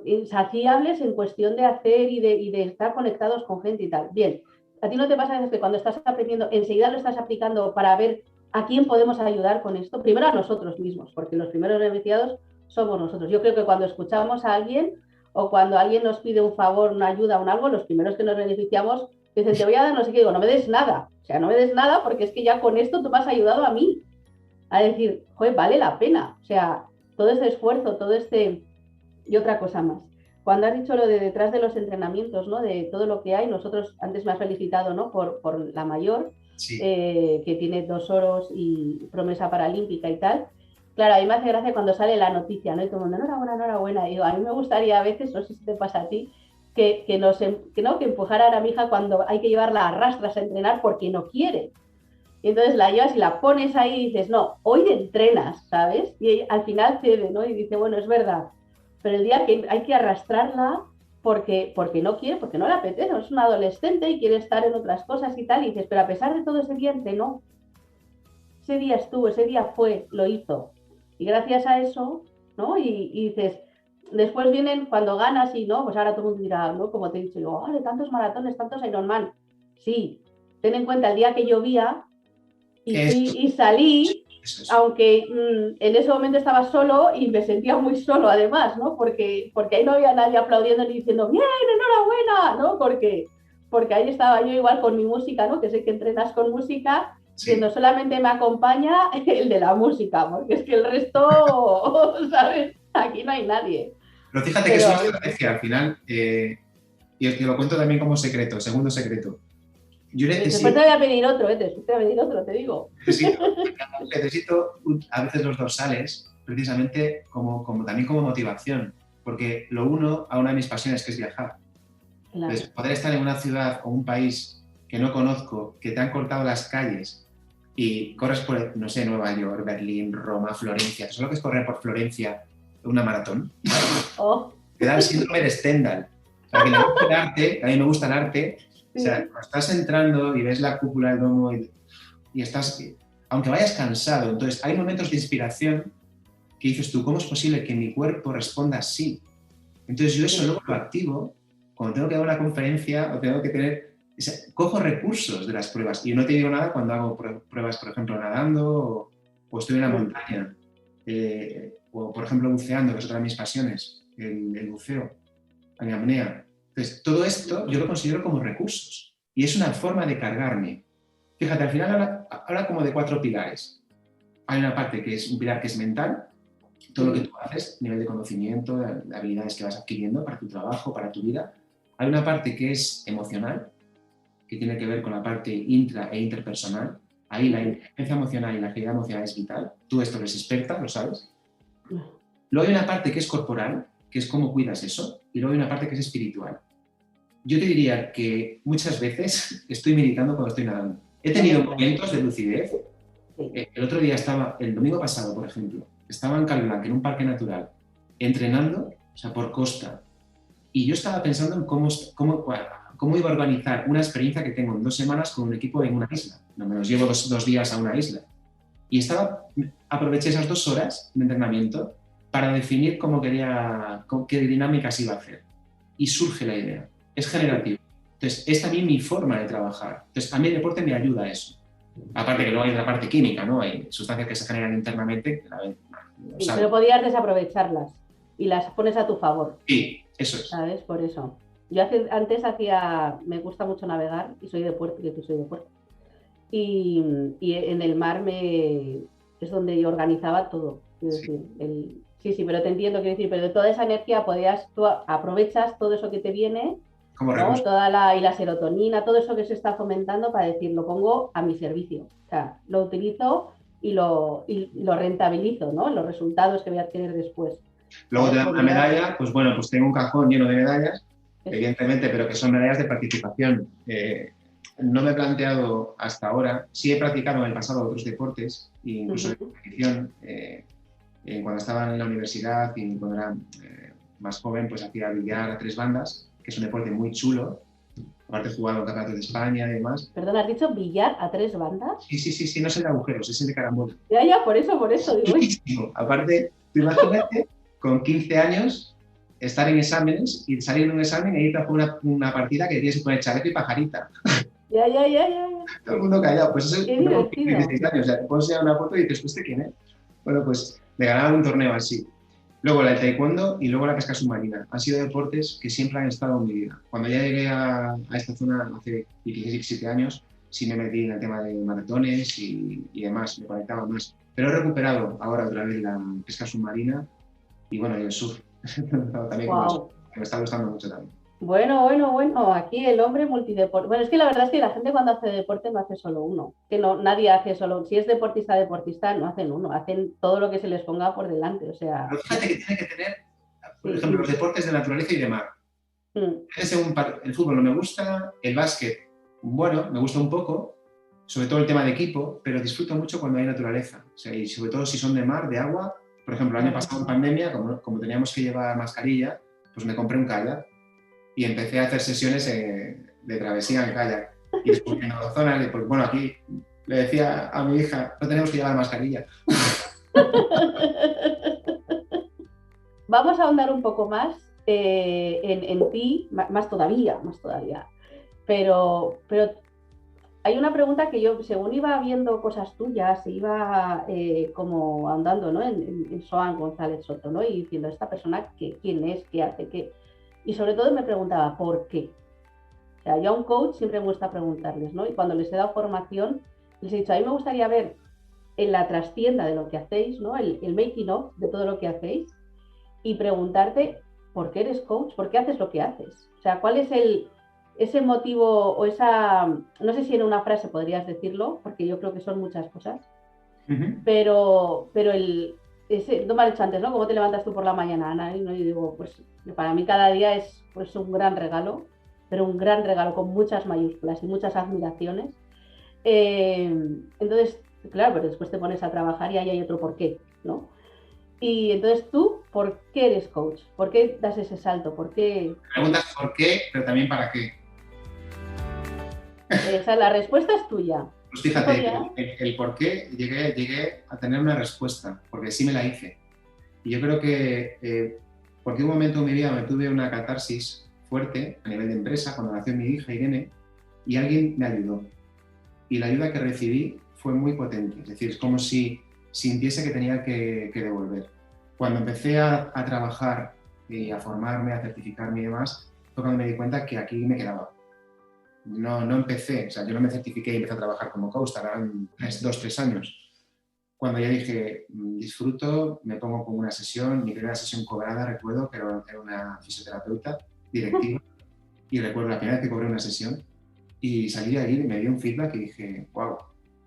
insaciables en cuestión de hacer y de estar conectados con gente y tal. Bien, ¿a ti no te pasa a veces que cuando estás aprendiendo, enseguida lo estás aplicando para ver a quién podemos ayudar con esto? Primero a nosotros mismos, porque los primeros beneficiados somos nosotros. Yo creo que cuando escuchamos a alguien o cuando alguien nos pide un favor, una ayuda o un algo, los primeros que nos beneficiamos dicen, te voy a dar no sé qué, digo, no me des nada. O sea, no me des nada porque es que ya con esto tú me has ayudado a mí. A decir, joder, vale la pena. O sea, todo este esfuerzo, todo este... Y otra cosa más. Cuando has dicho lo de detrás de los entrenamientos, ¿no? De todo lo que hay, nosotros, antes me has felicitado, ¿no? Por la mayor, Sí. Que tiene 2 oros y promesa paralímpica y tal. Claro, a mí me hace gracia cuando sale la noticia, ¿no? Y todo el mundo, enhorabuena, enhorabuena. Y digo, a mí me gustaría a veces, no sé si te pasa a ti, que empujaran a mi hija cuando hay que llevarla a rastras a entrenar porque no quiere. Y entonces la llevas y la pones ahí y dices, no, hoy entrenas, ¿sabes? Y al final cede, ¿no? Y dice, bueno, es verdad. Pero el día que hay que arrastrarla porque no quiere, porque no le apetece, es una adolescente y quiere estar en otras cosas y tal, y dices, pero a pesar de todo ese día entrenó. Ese día estuvo, ese día fue, lo hizo. Y gracias a eso, ¿no? Y dices, después vienen cuando ganas y, ¿no? Pues ahora todo el mundo dirá, ¿no? Como te he dicho, digo, ¡oh, tantos maratones, tantos Ironman! Sí, ten en cuenta el día que llovía, y salí, aunque en ese momento estaba solo y me sentía muy solo además, ¿no? Porque ahí no había nadie aplaudiendo ni diciendo, bien, enhorabuena, ¿no? Porque ahí estaba yo igual con mi música, ¿no? Que sé que entrenas con música, sí. Que no solamente me acompaña el de la música, porque es que el resto, ¿sabes? Aquí no hay nadie. Pero fíjate que es una estrategia al final, y te lo cuento también como secreto, segundo secreto. Yo después te voy a pedir otro, después te voy a pedir otro, te digo. Necesito a veces los dorsales, precisamente también como motivación, porque lo uno a una de mis pasiones, que es viajar. Claro. Entonces, poder estar en una ciudad o un país que no conozco, que te han cortado las calles y corres por, no sé, Nueva York, Berlín, Roma, Florencia, solo que es correr por Florencia una maratón, oh. Te da el síndrome de Stendhal. Para que le guste el arte, a mí me gusta el arte. O sea, cuando estás entrando y ves la cúpula del domo y estás, aunque vayas cansado, entonces hay momentos de inspiración que dices tú, ¿cómo es posible que mi cuerpo responda así? Entonces yo eso luego lo activo cuando tengo que dar una conferencia o tengo que tener, cojo recursos de las pruebas y no te digo nada cuando hago pruebas, por ejemplo, nadando o estoy en la montaña o, por ejemplo, buceando, que es otra de mis pasiones, el buceo, la apnea. Entonces, todo esto yo lo considero como recursos y es una forma de cargarme. Fíjate, al final habla como de 4 pilares. Hay una parte que es un pilar que es mental, todo lo que tú haces, nivel de conocimiento, de habilidades que vas adquiriendo para tu trabajo, para tu vida. Hay una parte que es emocional, que tiene que ver con la parte intra e interpersonal. Ahí la inteligencia emocional y la agilidad emocional es vital. Tú esto eres experta, lo sabes. Luego hay una parte que es corporal, que es cómo cuidas eso. Y luego hay una parte que es espiritual. Yo te diría que muchas veces estoy meditando cuando estoy nadando. He tenido momentos de lucidez. El otro día el domingo pasado, por ejemplo, estaba en Calblanc, en un parque natural, entrenando, o sea, por costa. Y yo estaba pensando en cómo iba a organizar una experiencia que tengo en 2 semanas con un equipo en una isla. No me los llevo 2 días a una isla. Y aproveché esas 2 horas de entrenamiento para definir qué dinámicas iba a hacer. Y surge la idea. Es generativo. Entonces, es también mi forma de trabajar. Entonces, a mí el deporte me ayuda a eso. Aparte que luego hay otra parte química, ¿no? Hay sustancias que se generan internamente. Pero podías desaprovecharlas y las pones a tu favor. Sí, eso es. ¿Sabes? Por eso. Yo antes me gusta mucho navegar y soy de puerto, Y en el mar es donde yo organizaba todo. Es decir, Sí, sí, pero te entiendo, quiero decir, pero de toda esa energía tú aprovechas todo eso que te viene, Como ¿no? recurso. Y la serotonina, todo eso que se está fomentando para decir, lo pongo a mi servicio. O sea, lo utilizo y lo rentabilizo, ¿no? Los resultados que voy a tener después. Luego te dan una Podrías... medalla, pues bueno, pues tengo un cajón lleno de medallas, Eso. evidentemente, pero que son medallas de participación. No me he planteado hasta ahora, sí he practicado en el pasado otros deportes, incluso de competición, cuando estaba en la universidad y cuando era más joven, pues hacía billar a 3 bandas, que es un deporte muy chulo. Aparte he jugado en campeonatos de España y demás. Perdón, ¿has dicho billar a 3 bandas? Sí, no es el de agujeros, es el de carambola. Ya, por eso, digo. Aparte, tú imagínate, con 15 años, estar en exámenes y salir en un examen e irte a jugar una partida que tienes que poner chaleco y pajarita. Ya. Todo el mundo callado. Pues eso es Qué yo con divertido. 16 años. O sea, te puedo enseñar una foto y dices, ¿usted quién es? Bueno, pues me ganaron un torneo así. Luego el taekwondo y luego la pesca submarina. Han sido deportes que siempre han estado en mi vida. Cuando ya llegué a esta zona hace 17 años, sí me metí en el tema de maratones y demás, me conectaba más. Pero he recuperado ahora otra vez la pesca submarina y bueno, y el surf. También como Wow. me está gustando mucho también. Bueno, aquí el hombre multideporte. Bueno, es que la verdad es que la gente cuando hace deporte no hace solo uno, que no, nadie hace solo, si es deportista, no hacen uno, hacen todo lo que se les ponga por delante, o sea... Pero fíjate que tiene que tener, por ejemplo, los deportes de naturaleza y de mar. El fútbol no me gusta, el básquet, bueno, me gusta un poco, sobre todo el tema de equipo, pero disfruto mucho cuando hay naturaleza. O sea, y sobre todo si son de mar, de agua. Por ejemplo, el año pasado en pandemia, como teníamos que llevar mascarilla, pues me compré un kayak y empecé a hacer sesiones de travesía en kayak. Y descubriendo zonas, porque bueno, aquí le decía a mi hija, no tenemos que llevar mascarilla. Vamos a ahondar un poco más en ti, más todavía. Pero hay una pregunta que yo, según iba viendo cosas tuyas, iba como ahondando, ¿no? en Soan González Soto, ¿no? Y diciendo, esta persona, ¿quién es? ¿Qué hace? ¿Qué? Y sobre todo me preguntaba, ¿por qué? O sea, yo a un coach siempre me gusta preguntarles, ¿no? Y cuando les he dado formación, les he dicho, a mí me gustaría ver en la trastienda de lo que hacéis, ¿no? El making of de todo lo que hacéis y preguntarte por qué eres coach, por qué haces lo que haces. O sea, ¿cuál es ese motivo o esa, no sé si en una frase podrías decirlo, porque yo creo que son muchas cosas, pero no me has dicho antes, ¿no? ¿Cómo te levantas tú por la mañana, Ana? Y yo digo, pues para mí cada día es pues, un gran regalo, pero un gran regalo con muchas mayúsculas y muchas admiraciones. Entonces, claro, pero después te pones a trabajar y ahí hay otro porqué, ¿no? Y entonces tú, ¿por qué eres coach? ¿Por qué das ese salto? ¿Por qué? Preguntas por qué, pero también para qué. O sea, la respuesta es tuya. Pues fíjate, el por qué llegué a tener una respuesta, porque sí me la hice. Y yo creo que porque un momento en mi vida me tuve una catarsis fuerte a nivel de empresa, cuando nació mi hija Irene, y alguien me ayudó. Y la ayuda que recibí fue muy potente, es decir, es como si sintiese que tenía que devolver. Cuando empecé a trabajar y a formarme, a certificarme y demás, fue cuando me di cuenta que aquí me quedaba. No empecé, o sea, yo no me certifiqué y empecé a trabajar como coach, tardaron 2-3 años. Cuando ya dije, disfruto, me pongo con una sesión, mi primera sesión cobrada, recuerdo que era una fisioterapeuta directiva, y recuerdo la primera vez que cobré una sesión, y salí de allí y me dio un feedback y dije, wow.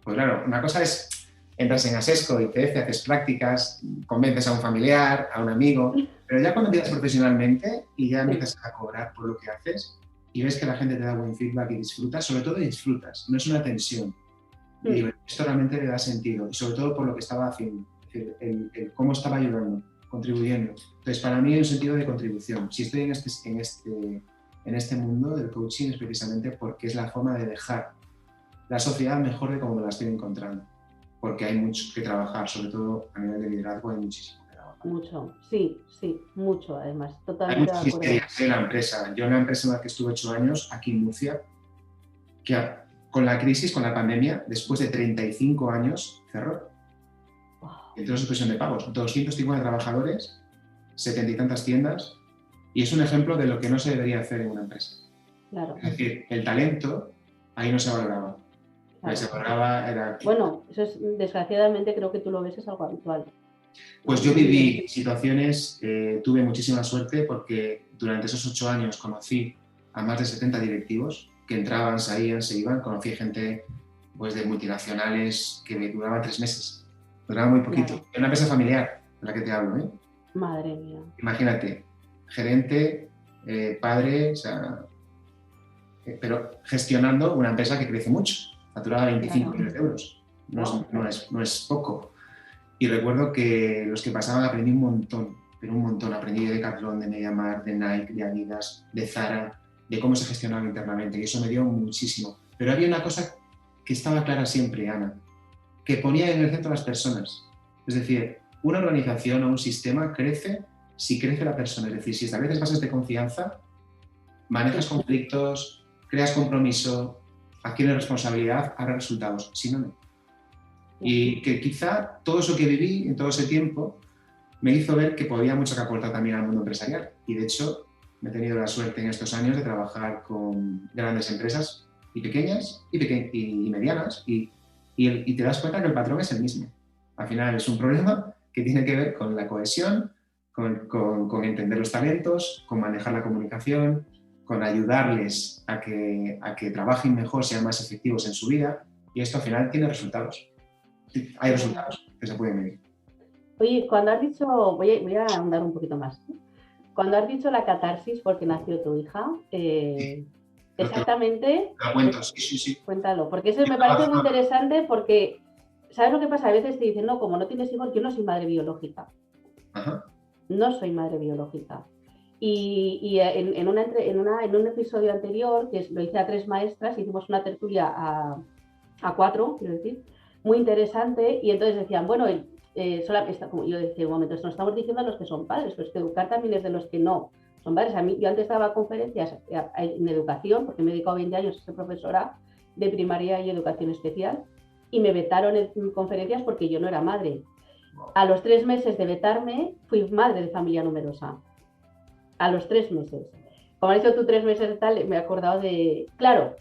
Pues claro, una cosa es, entras en Asesco, ITF, haces prácticas, convences a un familiar, a un amigo, pero ya cuando empiezas profesionalmente y ya empiezas a cobrar por lo que haces y ves que la gente te da buen feedback y disfrutas, sobre todo disfrutas, no es una tensión. Y digo, esto realmente le da sentido, y sobre todo por lo que estaba haciendo, el cómo estaba ayudando, contribuyendo. Entonces, para mí hay un sentido de contribución. Si estoy en este mundo del coaching es precisamente porque es la forma de dejar la sociedad mejor de como me la estoy encontrando, porque hay mucho que trabajar, sobre todo a nivel de liderazgo hay muchísimo que trabajar. Mucho, sí, mucho además, totalmente de acuerdo. Hay muchas en la empresa. Yo en la empresa en la que estuve 8 años, aquí en Murcia, que con la crisis, con la pandemia, después de 35 años, cerró. Wow. Entró en suspensión de pagos. 250 trabajadores, 70 y tantas tiendas, y es un ejemplo de lo que no se debería hacer en una empresa. Claro. Es decir, el talento ahí no se valoraba. Claro. Se valoraba era... Bueno, eso es, desgraciadamente creo que tú lo ves, es algo habitual. Pues yo viví situaciones, tuve muchísima suerte porque durante esos 8 años conocí a más de 70 directivos que entraban, salían, se iban. Conocí gente pues, de multinacionales que duraban 3 meses, duraban muy poquito. Claro. Es una empresa familiar de la que te hablo, ¿eh? Madre mía. Imagínate, gerente, padre, o sea, pero gestionando una empresa que crece mucho, facturaba 25 millones de euros. No es poco. Y recuerdo que los que pasaban aprendí un montón, pero un montón. Aprendí de Decathlon, de MediaMarkt, de Nike, de Adidas, de Zara, de cómo se gestionaba internamente, y eso me dio muchísimo. Pero había una cosa que estaba clara siempre, Ana, que ponía en el centro a las personas. Es decir, una organización o un sistema crece si crece la persona. Es decir, si estableces bases de confianza, manejas conflictos, creas compromiso, adquieres responsabilidad, habrá resultados. Si no, no. Y que quizá todo eso que viví en todo ese tiempo me hizo ver que podía mucho que aportar también al mundo empresarial. Y de hecho, he tenido la suerte en estos años de trabajar con grandes empresas y pequeñas y medianas y te das cuenta que el patrón es el mismo. Al final es un problema que tiene que ver con la cohesión, con entender los talentos, con manejar la comunicación, con ayudarles a que trabajen mejor, sean más efectivos en su vida, y esto al final tiene resultados. Hay resultados que se pueden medir. Oye, cuando has dicho, voy a ahondar un poquito más. Cuando has dicho la catarsis porque nació tu hija, Sí. exactamente. Te lo cuento, sí. Cuéntalo, porque eso me parece muy interesante porque, ¿sabes lo que pasa? A veces te dicen, no, como no tienes hijos, yo no soy madre biológica. Ajá. No soy madre biológica. Y en un episodio anterior, que lo hice a 3 maestras, hicimos una tertulia a 4, quiero decir, muy interesante, y entonces decían, bueno, como yo decía un momento, esto no estamos diciendo a los que son padres, pero es que educar también es de los que no son padres. A mí, yo antes daba conferencias en educación, porque me he dedicado 20 años a ser profesora de primaria y educación especial, y me vetaron en conferencias porque yo no era madre. A los 3 meses de vetarme, fui madre de familia numerosa. A los 3 meses. Como has dicho tú 3 meses de tal, me he acordado de... Claro,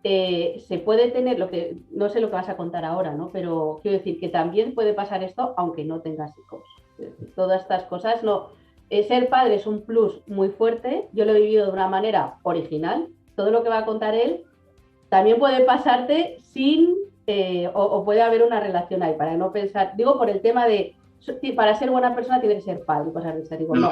se puede tener, no sé lo que vas a contar ahora, ¿no? Pero quiero decir que también puede pasar esto aunque no tengas hijos. Todas estas cosas, no. Ser padre es un plus muy fuerte. Yo lo he vivido de una manera original. Todo lo que va a contar él también puede pasarte sin... o puede haber una relación ahí, para no pensar... Digo, por el tema de... Para ser buena persona tiene que ser padre y cosas de estas. Digo, no.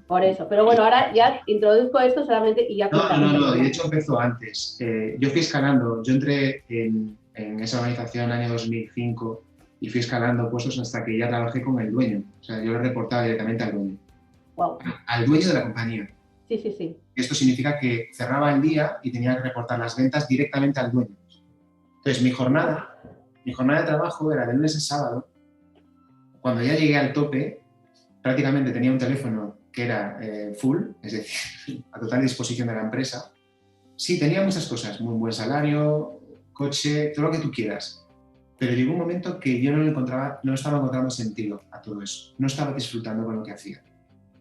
Por eso. Pero bueno, ahora ya introduzco esto solamente y ya... No, de hecho empezó antes. Yo fui escalando. Yo entré en esa organización en el año 2005 y fui escalando puestos hasta que ya trabajé con el dueño. O sea, yo le reportaba directamente al dueño. Wow. Al dueño de la compañía. Sí. Esto significa que cerraba el día y tenía que reportar las ventas directamente al dueño. Entonces, mi jornada de trabajo era de lunes a sábado. Cuando ya llegué al tope, prácticamente tenía un teléfono que era full, es decir, a total disposición de la empresa. Sí, tenía muchas cosas, muy buen salario, coche, todo lo que tú quieras. Pero llegó un momento que yo no estaba encontrando sentido a todo eso. No estaba disfrutando con lo que hacía.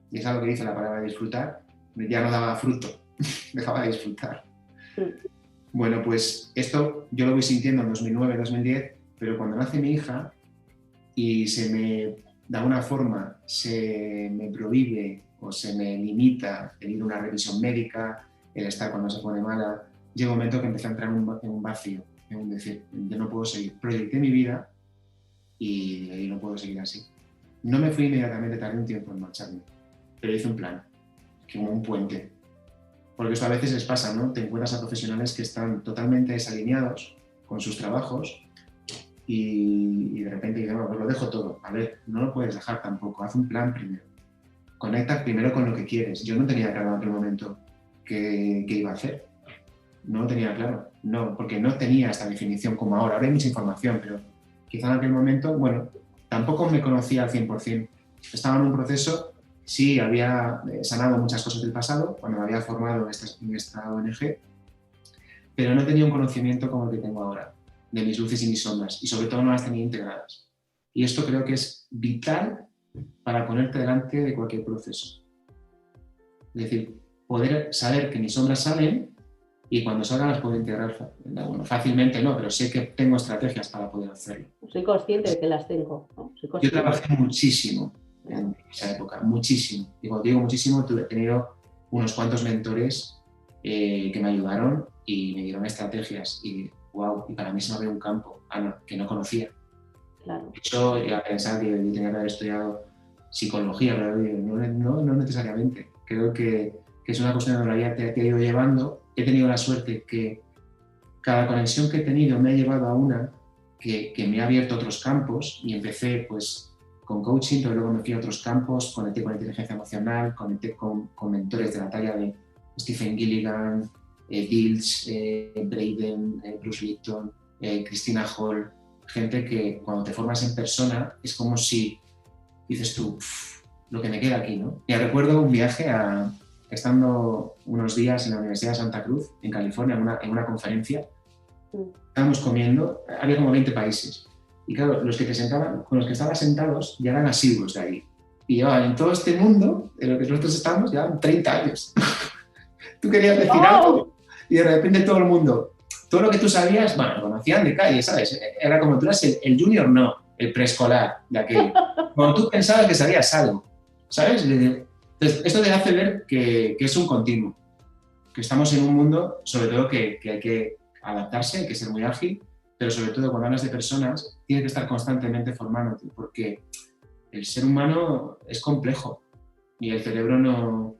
Y es algo que dice la palabra disfrutar, ya no daba fruto, dejaba de disfrutar. Sí. Bueno, pues esto yo lo voy sintiendo en 2009, 2010, pero cuando nace mi hija y de alguna forma se me prohíbe o se me limita el ir a una revisión médica, el estar cuando se pone mala, llega un momento que empecé a entrar en un vacío, en un decir, yo no puedo seguir. Proyecté mi vida y no puedo seguir así. No me fui inmediatamente, tardé un tiempo en marcharme, pero hice un plan, como un puente. Porque esto a veces les pasa, ¿no? Te encuentras a profesionales que están totalmente desalineados con sus trabajos y de repente dicen, no, pues lo dejo todo. A ver, no lo puedes dejar tampoco, haz un plan primero. Conecta primero con lo que quieres. Yo no tenía claro en aquel momento qué iba a hacer. No lo tenía claro. No, porque no tenía esta definición como ahora. Ahora hay mucha información, pero quizá en aquel momento, bueno, tampoco me conocía al 100%. Estaba en un proceso. Sí, había sanado muchas cosas del pasado cuando me había formado en esta ONG, pero no tenía un conocimiento como el que tengo ahora, de mis luces y mis sombras, y sobre todo no las tenía integradas. Y esto creo que es vital para ponerte delante de cualquier proceso. Es decir, poder saber que mis sombras salen y cuando salgan las puedo integrar fácilmente, no, pero sé que tengo estrategias para poder hacerlo. Soy consciente de que las tengo, ¿no? Yo trabajé muchísimo en esa época, muchísimo. Y cuando digo muchísimo, he tenido unos cuantos mentores que me ayudaron y me dieron estrategias y wow, y para mí se me abrió un campo que no conocía. Claro. De hecho, a pensar que tenía que haber estudiado psicología, pero no necesariamente. Creo que es una cuestión de la vida que he ido llevando. He tenido la suerte que cada conexión que he tenido me ha llevado a una que me ha abierto otros campos y empecé pues con coaching, pero luego me fui a otros campos, conecté con inteligencia emocional, conecté con mentores de la talla de Stephen Gilligan, Dills, Braden, Bruce Lipton, Christina Hall, gente que cuando te formas en persona es como si dices tú, lo que me queda aquí, ¿no? Y recuerdo un viaje estando unos días en la Universidad de Santa Cruz, en California, en una conferencia. Estábamos comiendo, había como 20 países. Y claro, con los que estaban sentados ya eran asiduos de ahí. Y llevaban en todo este mundo, en lo que nosotros estamos, llevaban 30 años. Tú querías decir algo y de repente todo el mundo, todo lo que tú sabías, bueno, lo conocían de calle, ¿sabes? Era como tú eras el junior, no, el preescolar de aquello. Cuando tú pensabas que sabías algo, ¿sabes? Entonces, esto te hace ver que es un continuo, que estamos en un mundo, sobre todo, que hay que adaptarse, hay que ser muy ágil, pero sobre todo cuando hablas de personas, tienes que estar constantemente formándote, porque el ser humano es complejo y el cerebro no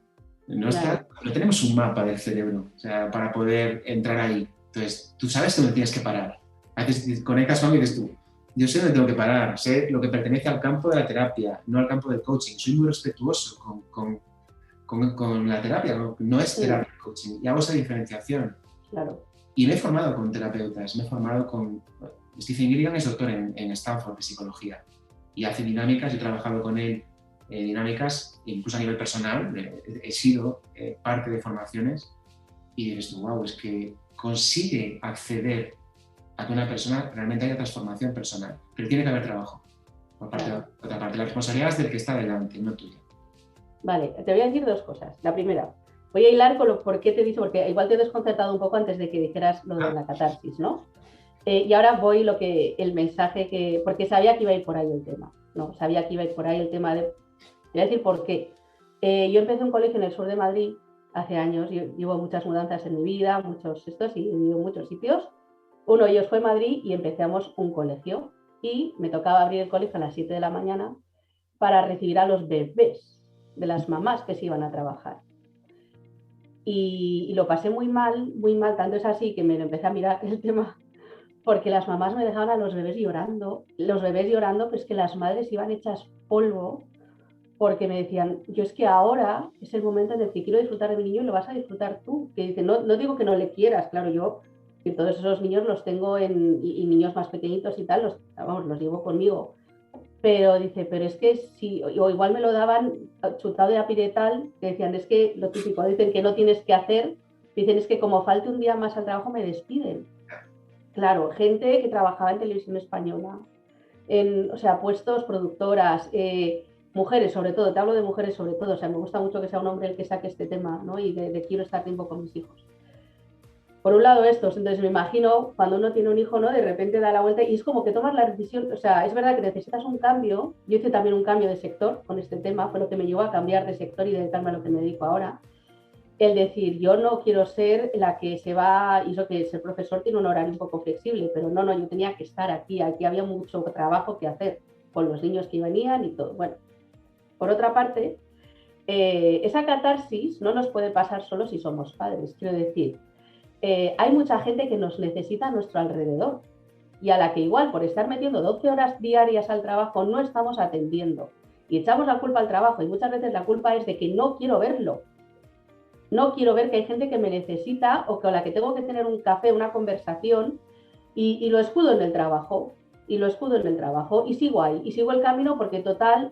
tenemos un mapa del cerebro, o sea, para poder entrar ahí. Entonces, tú sabes dónde tienes que parar. A veces conectas con algo y dices tú, yo sé dónde tengo que parar, sé lo que pertenece al campo de la terapia, no al campo del coaching. Soy muy respetuoso con la terapia, no es terapia coaching, y hago esa diferenciación. Claro. Y me he formado con terapeutas, me he formado con... Stephen Gilligan es doctor en Stanford de psicología y hace dinámicas, yo he trabajado con él dinámicas, incluso a nivel personal, he sido parte de formaciones y dices, wow, es que consigue acceder a que una persona realmente haya transformación personal, pero tiene que haber trabajo. Por otra parte, la responsabilidad es del que está delante, no tuya. Vale, te voy a decir dos cosas. La primera, voy a hilar con lo por qué te he dicho, porque igual te he desconcertado un poco antes de que dijeras lo de la catarsis, ¿no? Y ahora voy el mensaje que, porque sabía que iba a ir por ahí el tema, ¿no? Sabía que iba a ir por ahí el tema de, te voy a decir por qué. Yo empecé un colegio en el sur de Madrid hace años, yo llevo muchas mudanzas en mi vida, muchos estos, y he vivido en muchos sitios. Uno de ellos fue Madrid y empezamos un colegio y me tocaba abrir el colegio a las 7 de la mañana para recibir a los bebés de las mamás que se iban a trabajar. Y lo pasé muy mal, tanto es así que me lo empecé a mirar el tema, porque las mamás me dejaban a los bebés llorando, pues que las madres iban hechas polvo, porque me decían, yo es que ahora es el momento en el que quiero disfrutar de mi niño y lo vas a disfrutar tú. Que dice, no digo que no le quieras, claro, yo que todos esos niños los tengo y niños más pequeñitos y tal, los llevo conmigo. Pero dice, pero es que si, o igual me lo daban chutado de apiretal, que decían, es que lo típico, dicen que no tienes que hacer, dicen, es que como falte un día más al trabajo me despiden. Claro, gente que trabajaba en televisión española, o sea, puestos, productoras, mujeres sobre todo, te hablo de mujeres sobre todo, o sea, me gusta mucho que sea un hombre el que saque este tema, ¿no? Y de quiero estar tiempo con mis hijos. Por un lado estos, entonces me imagino cuando uno tiene un hijo, ¿no? De repente da la vuelta y es como que tomas la decisión, o sea, es verdad que necesitas un cambio, yo hice también un cambio de sector con este tema, fue lo que me llevó a cambiar de sector y dedicarme a lo que me dedico ahora, el decir, yo no quiero ser la que se va, y eso que ser profesor tiene un horario un poco flexible, pero no, yo tenía que estar aquí había mucho trabajo que hacer con los niños que venían y todo. Bueno, por otra parte, esa catarsis no nos puede pasar solo si somos padres, quiero decir, hay mucha gente que nos necesita a nuestro alrededor y a la que igual por estar metiendo 12 horas diarias al trabajo no estamos atendiendo y echamos la culpa al trabajo y muchas veces la culpa es de que no quiero verlo. No quiero ver que hay gente que me necesita o con la que tengo que tener un café, una conversación y lo escudo en el trabajo. Y sigo ahí, y sigo el camino porque total,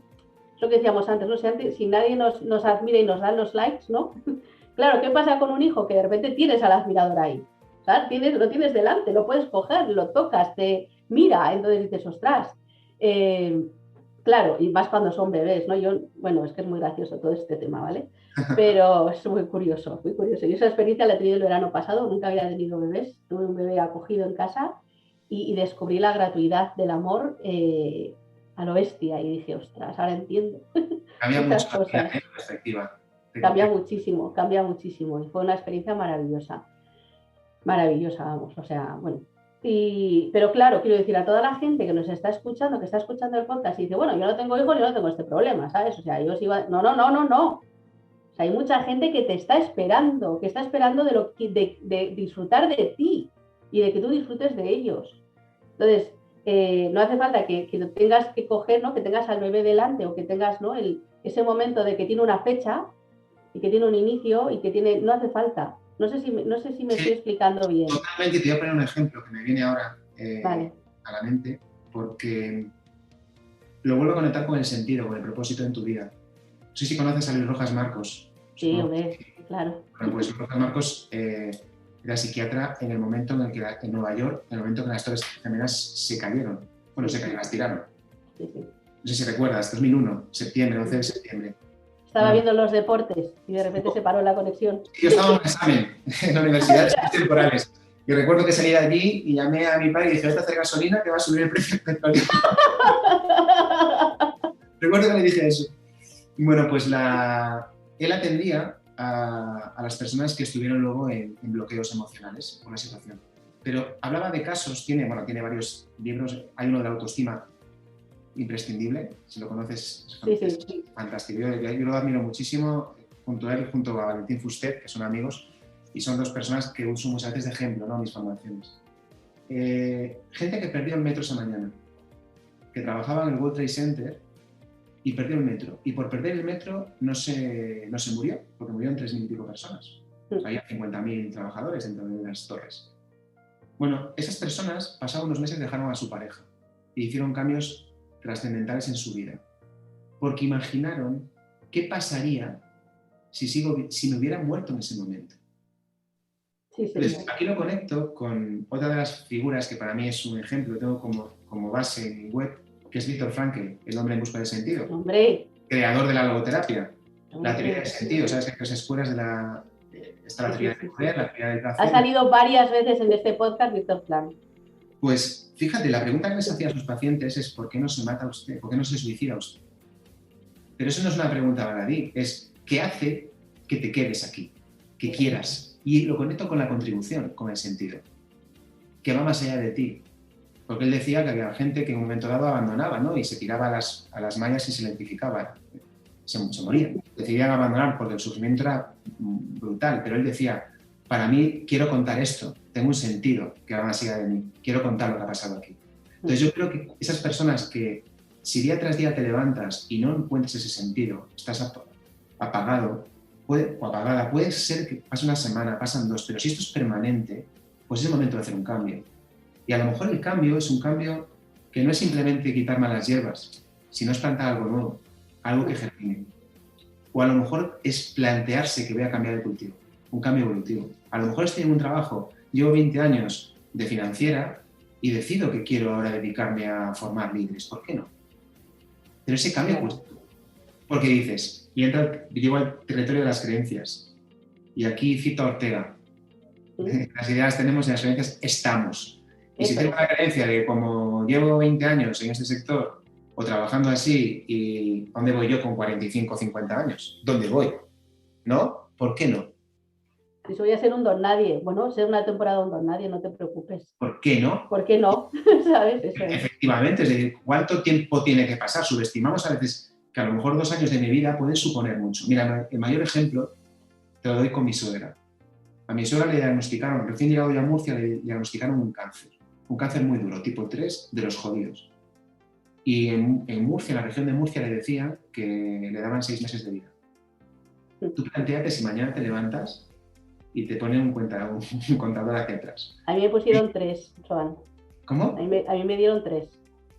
es lo que decíamos antes, ¿no? Si nadie nos admira y nos dan los likes, ¿no? Claro, ¿qué pasa con un hijo? Que de repente tienes al admirador ahí, ¿sabes? Lo tienes delante, lo puedes coger, lo tocas, te mira, entonces dices, ostras, Claro, y más cuando son bebés, ¿no? Bueno, es que es muy gracioso todo este tema, ¿vale? Pero es muy curioso, muy curioso. Yo esa experiencia la he tenido el verano pasado, nunca había tenido bebés, tuve un bebé acogido en casa y descubrí la gratuidad del amor a lo bestia y dije, ostras, ahora entiendo Cambia muchas mucho cosas. la perspectiva. Cambia muchísimo y fue una experiencia maravillosa, maravillosa, vamos, o sea, bueno. Pero claro, quiero decir a toda la gente que nos está escuchando, que está escuchando el podcast y dice, bueno, yo no tengo hijos, yo no tengo este problema, ¿sabes? O sea, yo os iba... No, no, no, no, no. O sea, hay mucha gente que te está esperando, que está esperando de disfrutar de ti y de que tú disfrutes de ellos. Entonces, no hace falta que tengas que coger, ¿no? Que tengas al bebé delante o que tengas, ¿no? Ese momento de que tiene una fecha y que tiene un inicio y que tiene... No hace falta. No sé si me estoy explicando bien. Totalmente, te voy a poner un ejemplo que me viene ahora Vale. a la mente, porque lo vuelvo a conectar con el sentido, con el propósito en tu vida. No sé si conoces a Luis Rojas Marcos. Sí, hombre, claro. Bueno, pues Luis Rojas Marcos era psiquiatra en el momento en el que en Nueva York, en el momento en que las Torres Gemelas se cayeron. Bueno, se cayeron, las tiraron. Sí, sí. No sé si recuerdas, 2001, septiembre, 11 de septiembre. Estaba viendo los deportes y de repente se paró la conexión. Yo estaba en un examen en la Universidad de Estudios Temporales. Y recuerdo que salí de allí y llamé a mi padre y dije, vete a hacer gasolina que va a subir el precio del petróleo. Recuerdo que le dije eso. Bueno, pues él atendía a las personas que estuvieron luego en bloqueos emocionales por la situación. Pero hablaba de casos, tiene varios libros, hay uno de la autoestima imprescindible, si lo conoces, es fantástico. Yo lo admiro muchísimo, junto a él, junto a Valentín Fuster, que son amigos, y son dos personas que uso muchas veces de ejemplo, ¿no? En mis formaciones. Gente que perdió el metro esa mañana, que trabajaba en el World Trade Center y perdió el metro. Y por perder el metro no se murió, porque murieron 3.000 y pico personas. Había 50.000 trabajadores dentro de las torres. Bueno, esas personas, pasados unos meses, dejaron a su pareja y hicieron cambios trascendentales en su vida, porque imaginaron qué pasaría si me hubiera muerto en ese momento. Sí. Entonces, aquí lo conecto con otra de las figuras que para mí es un ejemplo, lo tengo como base en mi web, que es Viktor Frankl, el hombre en busca del sentido. ¡Hombre! Creador de la logoterapia, la teoría del sentido. Sabes que en las escuelas está la teoría del poder, la teoría del placer. Ha salido varias veces en este podcast Viktor Frankl. Pues fíjate, la pregunta que les hacía a sus pacientes es ¿por qué no se mata usted? ¿Por qué no se suicida usted? Pero eso no es una pregunta baladí, es ¿qué hace que te quedes aquí? Que quieras. Y lo conecto con la contribución, con el sentido, que va más allá de ti. Porque él decía que había gente que en un momento dado abandonaba, ¿no? Y se tiraba a las mallas y se electrificaba. Se morían. Decidían abandonar porque el sufrimiento era brutal. Pero él decía, para mí quiero contar esto, tengo un sentido que va más allá de mí, quiero contar lo que ha pasado aquí. Entonces yo creo que esas personas que si día tras día te levantas y no encuentras ese sentido, estás apagado o apagada, puede ser que pase una semana, pasan dos, pero si esto es permanente, pues es el momento de hacer un cambio. Y a lo mejor el cambio es un cambio que no es simplemente quitar malas hierbas, sino es plantar algo nuevo, algo que germine. O a lo mejor es plantearse que voy a cambiar de cultivo, un cambio evolutivo. A lo mejor estoy en un trabajo, llevo 20 años de financiera y decido que quiero ahora dedicarme a formar líderes. ¿Por qué no? Pero ese cambio cuesta. Porque dices, y llego al territorio de las creencias. Y aquí cito a Ortega. Las ideas tenemos y las creencias estamos. Y si tengo la creencia de que como llevo 20 años en este sector o trabajando así, ¿y dónde voy yo con 45 o 50 años? ¿Dónde voy? ¿No? ¿Por qué no? Si voy a ser un don nadie. Bueno, ser una temporada un don nadie, no te preocupes. ¿Por qué no? ¿Por qué no? ¿Sabes? Eso es. Efectivamente, es decir, ¿cuánto tiempo tiene que pasar? Subestimamos a veces que a lo mejor 2 años de mi vida pueden suponer mucho. Mira, el mayor ejemplo te lo doy con mi suegra. A mi suegra le diagnosticaron, recién llegado ya a Murcia, le diagnosticaron un cáncer muy duro, tipo 3, de los jodidos. Y en Murcia, en la región de Murcia, le decían que le daban 6 meses de vida. Tú planteate si mañana te levantas y te ponen un contador hacia atrás. A mí me pusieron 3, Joan. ¿Cómo? A mí me dieron 3.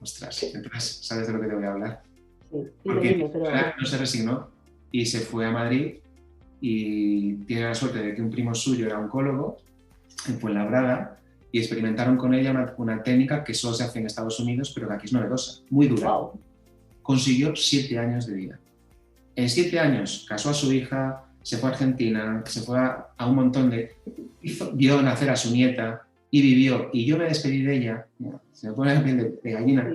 Ostras, entonces sabes de lo que te voy a hablar. Sí, porque no se resignó y se fue a Madrid y tiene la suerte de que un primo suyo era oncólogo en Fuenlabrada y experimentaron con ella una técnica que solo se hace en Estados Unidos, pero que aquí es novedosa, muy dura. Wow. consiguió 7 años de vida. En 7 años casó a su hija, se fue a Argentina, se fue a un montón de... vio nacer a su nieta y vivió. Y yo me despedí de ella, se me pone la piel de gallina.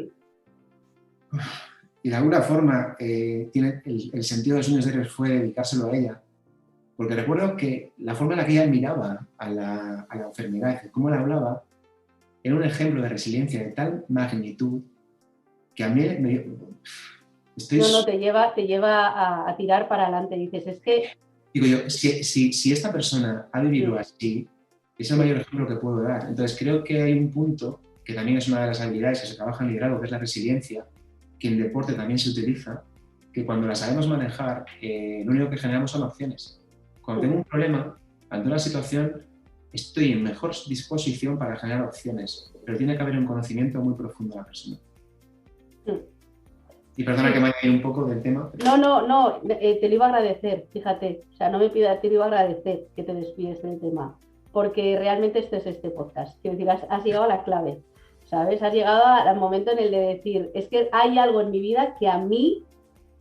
Y de alguna forma tiene el sentido de los sueños diarios fue dedicárselo a ella. Porque recuerdo que la forma en la que ella miraba a la enfermedad, cómo le hablaba, era un ejemplo de resiliencia de tal magnitud que a mí te lleva a tirar para adelante. Dices, es que... Digo yo, si esta persona ha vivido así, es el mayor ejemplo que puedo dar. Entonces creo que hay un punto, que también es una de las habilidades que se trabaja en liderazgo, que es la resiliencia, que en deporte también se utiliza, que cuando la sabemos manejar, lo único que generamos son opciones. Cuando tengo un problema, ante una situación, estoy en mejor disposición para generar opciones, pero tiene que haber un conocimiento muy profundo de la persona. Y perdona que me haya ido un poco del tema. No, te lo iba a agradecer, fíjate. O sea, no me pidas, te lo iba a agradecer que te despides del tema, porque realmente esto es este podcast. Quiero decir, has llegado a la clave, ¿sabes? Has llegado al momento en el de decir, es que hay algo en mi vida que a mí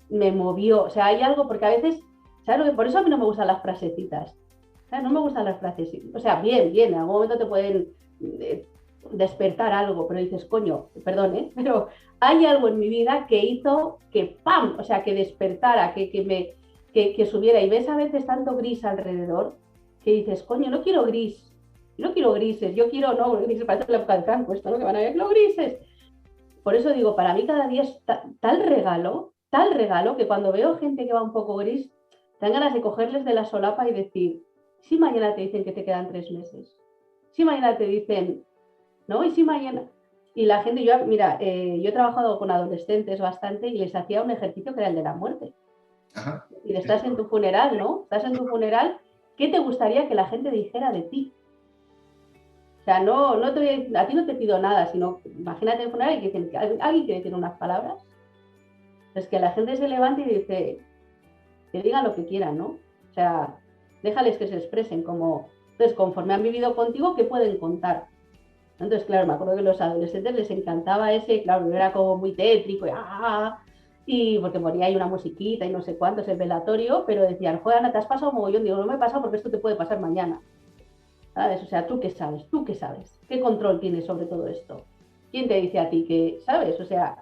me movió. O sea, hay algo, porque a veces, ¿sabes? Por eso a mí no me gustan las frasecitas. O sea, no me gustan las frasecitas. O sea, bien, en algún momento te pueden despertar algo, pero dices, coño, perdón, pero hay algo en mi vida que hizo que ¡pam! O sea, que despertara, que subiera. Y ves a veces tanto gris alrededor que dices, coño, no quiero gris, no quiero grises, yo quiero, no, grises, parece la época de Franco, esto, ¿no? Que van a ver los grises. Por eso digo, para mí cada día es tal regalo, que cuando veo gente que va un poco gris, te dan ganas de cogerles de la solapa y decir, si mañana te dicen que te quedan 3 meses, si mañana te dicen, ¿no? Y si mañana... Y la gente, yo he trabajado con adolescentes bastante y les hacía un ejercicio que era el de la muerte. Ajá. Y estás en tu funeral, ¿no? Estás en tu funeral, ¿qué te gustaría que la gente dijera de ti? O sea, a ti no te pido nada, sino imagínate en funeral y que dicen, alguien quiere decir unas palabras. Es que la gente se levante y dice, que digan lo que quieran, ¿no? O sea, déjales que se expresen como... Entonces, conforme han vivido contigo, ¿qué pueden contar? Entonces, claro, me acuerdo que a los adolescentes les encantaba ese, claro, era como muy tétrico, y porque moría ahí una musiquita y no sé cuánto, ese velatorio, pero decían, joder, Ana, te has pasado mogollón. Digo, no me he pasado porque esto te puede pasar mañana. ¿Sabes? O sea, ¿tú qué sabes? ¿Qué control tienes sobre todo esto? ¿Quién te dice a ti que, sabes? O sea,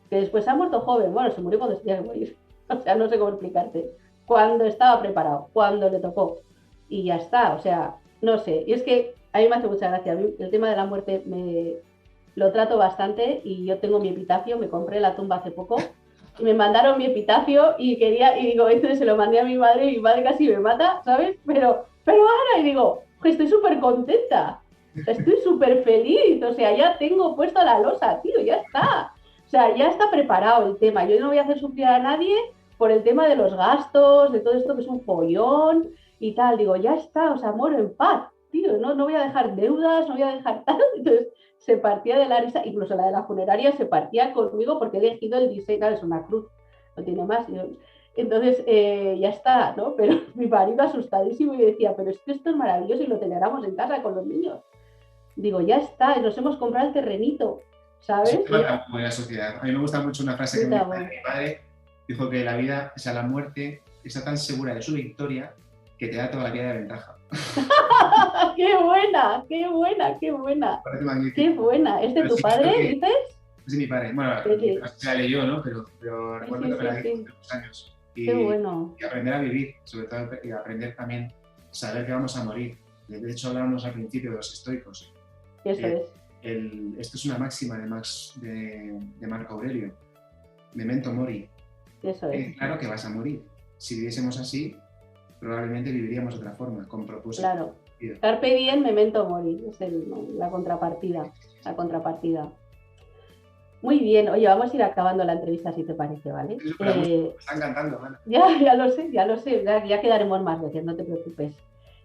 que después se ha muerto joven. Bueno, se murió cuando se tenía que morir. O sea, no sé cómo explicarte. Cuando estaba preparado, cuando le tocó. Y ya está, o sea, no sé. Y es que a mí me hace mucha gracia. A mí el tema de la muerte lo trato bastante y yo tengo mi epitafio, me compré la tumba hace poco y me mandaron mi epitafio y digo, entonces se lo mandé a mi madre y mi madre casi me mata, ¿sabes? Pero ahora, y digo, estoy súper contenta, estoy súper feliz, o sea, ya tengo puesto la losa, tío, ya está. O sea, ya está preparado el tema. Yo no voy a hacer sufrir a nadie por el tema de los gastos, de todo esto que es un follón y tal. Digo, ya está, o sea, muero en paz. Tío, no voy a dejar deudas, no voy a dejar tal. Entonces se partía de la risa, incluso la de la funeraria se partía conmigo porque he elegido el diseño, es una cruz, no tiene más. Entonces ya está, ¿no? Pero mi marido asustadísimo y decía, pero es que esto es maravilloso y lo celebramos en casa con los niños. Digo, ya está, nos hemos comprado el terrenito, ¿sabes? Es una buena sociedad. A mí me gusta mucho una frase que mi padre dijo que la vida, o sea, la muerte está tan segura de su victoria que te da toda la vida de ventaja. ¡Qué buena! ¡Qué buena! ¡Qué buena! ¡Qué buena! ¿Es de tu padre, dices? Es de mi padre. Bueno, la leyó, ¿no? Pero recuerdo que me la dijo hace unos años. ¡Qué bueno! Y aprender a vivir, sobre todo, y aprender también, saber que vamos a morir. De hecho, hablábamos al principio de los estoicos. Eso es. Esto es una máxima de Marco Aurelio. Memento mori. Eso es. Claro que vas a morir. Si viviésemos así, probablemente viviríamos de otra forma, con propósito. Claro. Carpe diem, memento mori, es la contrapartida. Muy bien, oye, vamos a ir acabando la entrevista si te parece, ¿vale? Me está encantando, ¿vale? Ya lo sé, ya quedaremos más veces, no te preocupes.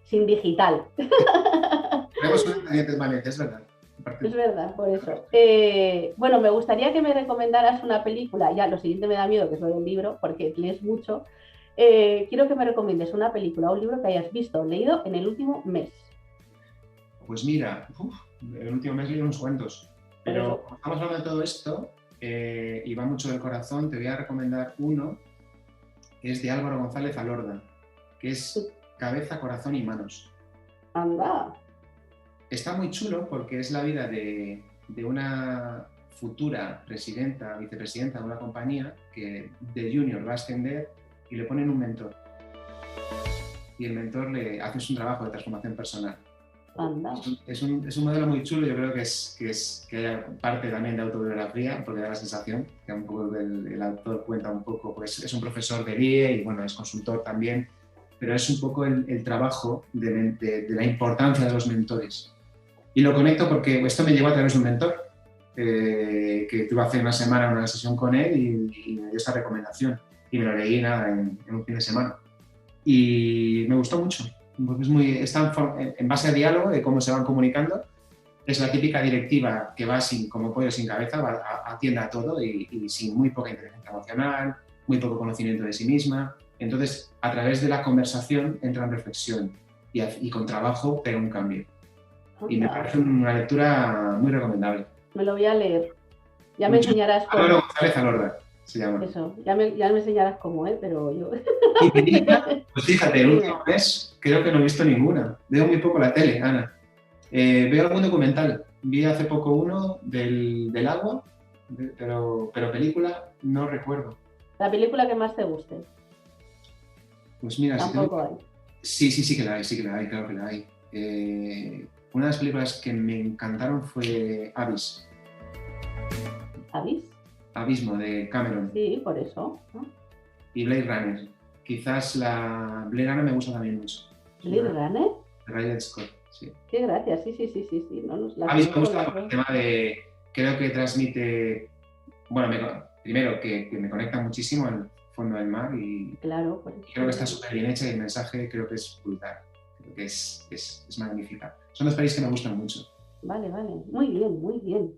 Sin digital. Tenemos unos pendientes mal, es verdad. Es verdad, por eso. Bueno, me gustaría que me recomendaras una película, ya lo siguiente me da miedo, que es lo del libro, porque lees mucho. Quiero que me recomiendes una película o un libro que hayas visto o leído en el último mes. Pues mira, el último mes leí unos cuantos, pero como estamos hablando de todo esto, y va mucho del corazón, te voy a recomendar uno, es de Álvaro González Alorda, que es Cabeza, Corazón y Manos. Anda. Está muy chulo porque es la vida de una futura vicepresidenta de una compañía que de junior va a ascender y le ponen un mentor. Y el mentor le hace un trabajo de transformación personal. Anda. Es un modelo muy chulo, yo creo que haya parte también de autobiografía, porque da la sensación que un poco el autor cuenta un poco, pues es un profesor de IE y bueno, es consultor también, pero es un poco el trabajo de la importancia de los mentores. Y lo conecto porque esto me llegó a través de un mentor, que tuve hace una semana una sesión con él y me dio esta recomendación. Y me lo leí en un fin de semana. Y me gustó mucho, porque está en base a diálogo de cómo se van comunicando. Es la típica directiva que va como pollo sin cabeza, atiende a todo y sin muy poca inteligencia emocional, muy poco conocimiento de sí misma. Entonces, a través de la conversación entra en reflexión y con trabajo pega un cambio. Y me parece una lectura muy recomendable. Me lo voy a leer. Ya me enseñarás cómo. Álvaro González Alorda se llama. Eso, ya me enseñarás cómo, pero yo... Y película, pues fíjate, el último mes creo que no he visto ninguna. Veo muy poco la tele, Ana. Veo algún documental. Vi hace poco uno del agua, pero película no recuerdo. ¿La película que más te guste? Pues mira, tampoco hay. Sí que la hay, claro que la hay. Una de las películas que me encantaron fue Abyss. ¿Abyss? Abismo, de Cameron. Sí, por eso, ¿no? Y Blade Runner. Quizás Blade Runner me gusta también mucho. ¿Blade Runner? De Ridley Scott, sí. Qué gracia, sí. No, Abyss me gusta por el tema de... Creo que transmite... Bueno, primero que me conecta muchísimo al fondo del mar y claro, por eso. Creo que está súper bien hecha y el mensaje creo que es brutal. Creo que es magnífica. Son dos pelis que me gustan mucho. Vale. Muy bien.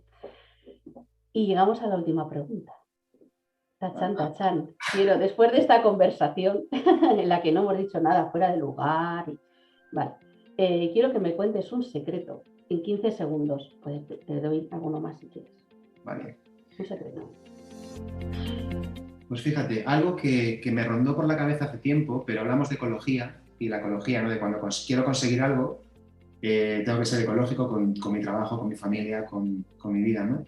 Y llegamos a la última pregunta. Tachán. Quiero, después de esta conversación, en la que no hemos dicho nada fuera de lugar, vale, quiero que me cuentes un secreto en 15 segundos. Pues te doy alguno más si quieres. Vale. Un secreto. Pues fíjate, algo que me rondó por la cabeza hace tiempo, pero hablamos de ecología, y la ecología, ¿no? De cuando quiero conseguir algo, tengo que ser ecológico con mi trabajo, con mi familia, con mi vida, ¿no?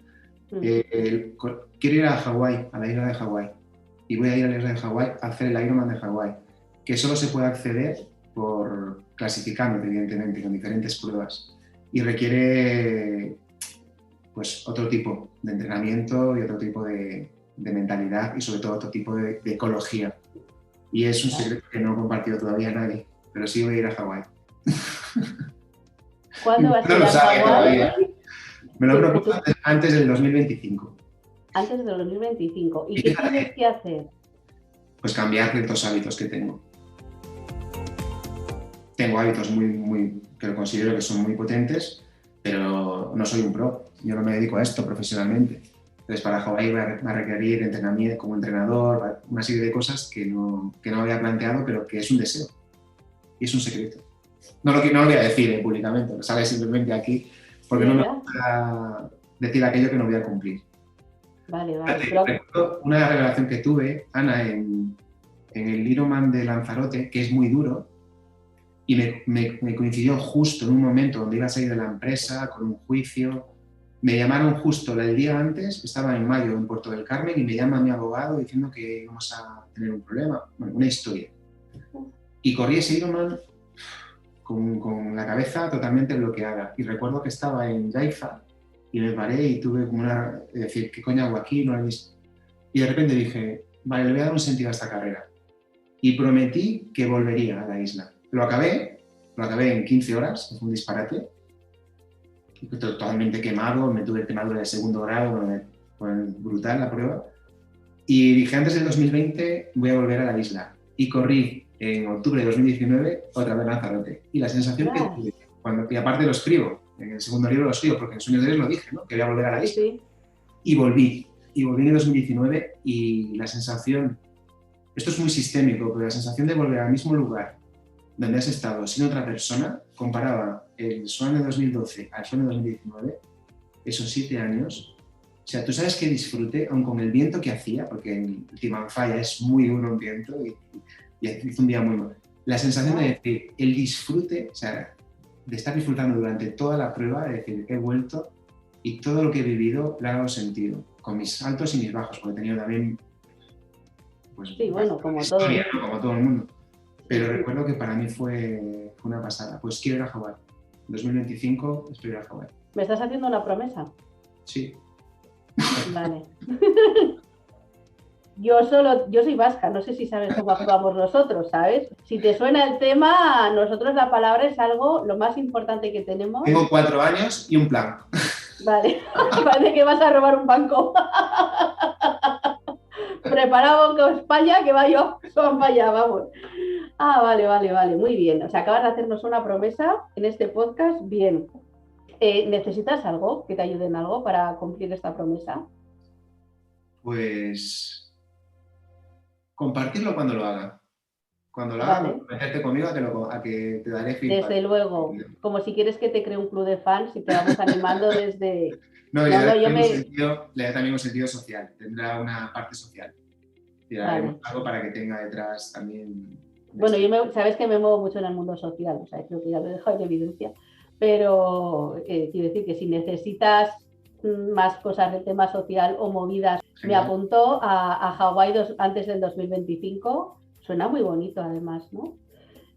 Quiero ir a Hawái, a la isla de Hawái, y voy a ir a la isla de Hawái a hacer el Ironman de Hawái, que solo se puede acceder por clasificándote, evidentemente, con diferentes pruebas, y requiere pues otro tipo de entrenamiento y otro tipo de mentalidad y sobre todo otro tipo de ecología. Y es un secreto que no he compartido todavía a nadie, pero sí voy a ir a Hawái. ¿Cuándo vas a ir a Hawái? Me lo he propuesto antes del 2025. Antes del 2025. ¿Y qué tienes que hacer? Pues cambiar ciertos hábitos que tengo. Tengo hábitos que lo considero que son muy potentes, pero no soy un pro. Yo no me dedico a esto profesionalmente. Entonces, para Hawái va a requerir entrenamiento como entrenador, una serie de cosas que no había planteado, pero que es un deseo. Y es un secreto. No lo voy a decir públicamente, lo sale simplemente aquí, porque no me gusta decir aquello que no voy a cumplir. Vale. Recuerdo una revelación que tuve, Ana, en el Ironman de Lanzarote, que es muy duro, y me coincidió justo en un momento donde iba a salir de la empresa, con un juicio. Me llamaron justo el día antes, estaba en mayo en Puerto del Carmen, y me llama mi abogado diciendo que íbamos a tener un problema, bueno, una historia. Y corrí ese Ironman con la cabeza totalmente bloqueada. Y recuerdo que estaba en Haifa y me paré y tuve como decir, ¿qué coño hago aquí? No lo he visto. Y de repente dije, vale, le voy a dar un sentido a esta carrera. Y prometí que volvería a la isla. Lo acabé en 15 horas, fue un disparate. Totalmente quemado, me tuve quemadura de segundo grado, brutal la prueba. Y dije, antes del 2020 voy a volver a la isla. Y corrí en octubre de 2019 otra vez Lanzarote. Y la sensación que tuve, y aparte lo escribo, en el segundo libro lo escribo, porque en Sueños de Dios lo dije, ¿no? Que voy a volver a la isla. Sí. Y volví en el 2019 y la sensación, esto es muy sistémico, pero la sensación de volver al mismo lugar donde has estado sin otra persona, comparaba el Swan de 2012 al Swan de 2019, esos 7 años, O sea, tú sabes que disfruté, aun con el viento que hacía, porque en Timanfaya es muy duro el viento y hizo un día muy malo. La sensación de decir, el disfrute, o sea, de estar disfrutando durante toda la prueba, de decir, he vuelto y todo lo que he vivido le ha dado sentido, con mis altos y mis bajos, porque he tenido también, pues, sí, bueno, como historia, todo. Como todo el mundo. Pero recuerdo que para mí fue una pasada. Pues quiero ir a Hawái. 2025 espero ir a Hawái. ¿Me estás haciendo una promesa? Sí. Vale. Yo soy vasca, no sé si sabes cómo actuamos nosotros, ¿sabes? Si te suena el tema, nosotros la palabra es algo, lo más importante que tenemos. Tengo 4 años y un plan. Vale, parece que vas a robar un banco. Preparado con España, que va yo para allá, vamos. Ah, vale, muy bien. O sea, acabas de hacernos una promesa en este podcast, bien. ¿Necesitas algo que te ayude en algo para cumplir esta promesa? Pues compartirlo cuando lo haga. Cuando lo haga, meterte conmigo a que te daré feedback. Desde luego, como si quieres que te cree un club de fans y te vamos animando desde... No, le da también un sentido social, tendrá una parte social. Y haremos algo para que tenga detrás también... Bueno, sabes que me muevo mucho en el mundo social, o sea, creo que ya lo he dejado en evidencia, pero quiero decir que si necesitas más cosas del tema social o movidas, me apuntó a Hawái antes del 2025, suena muy bonito además, ¿no?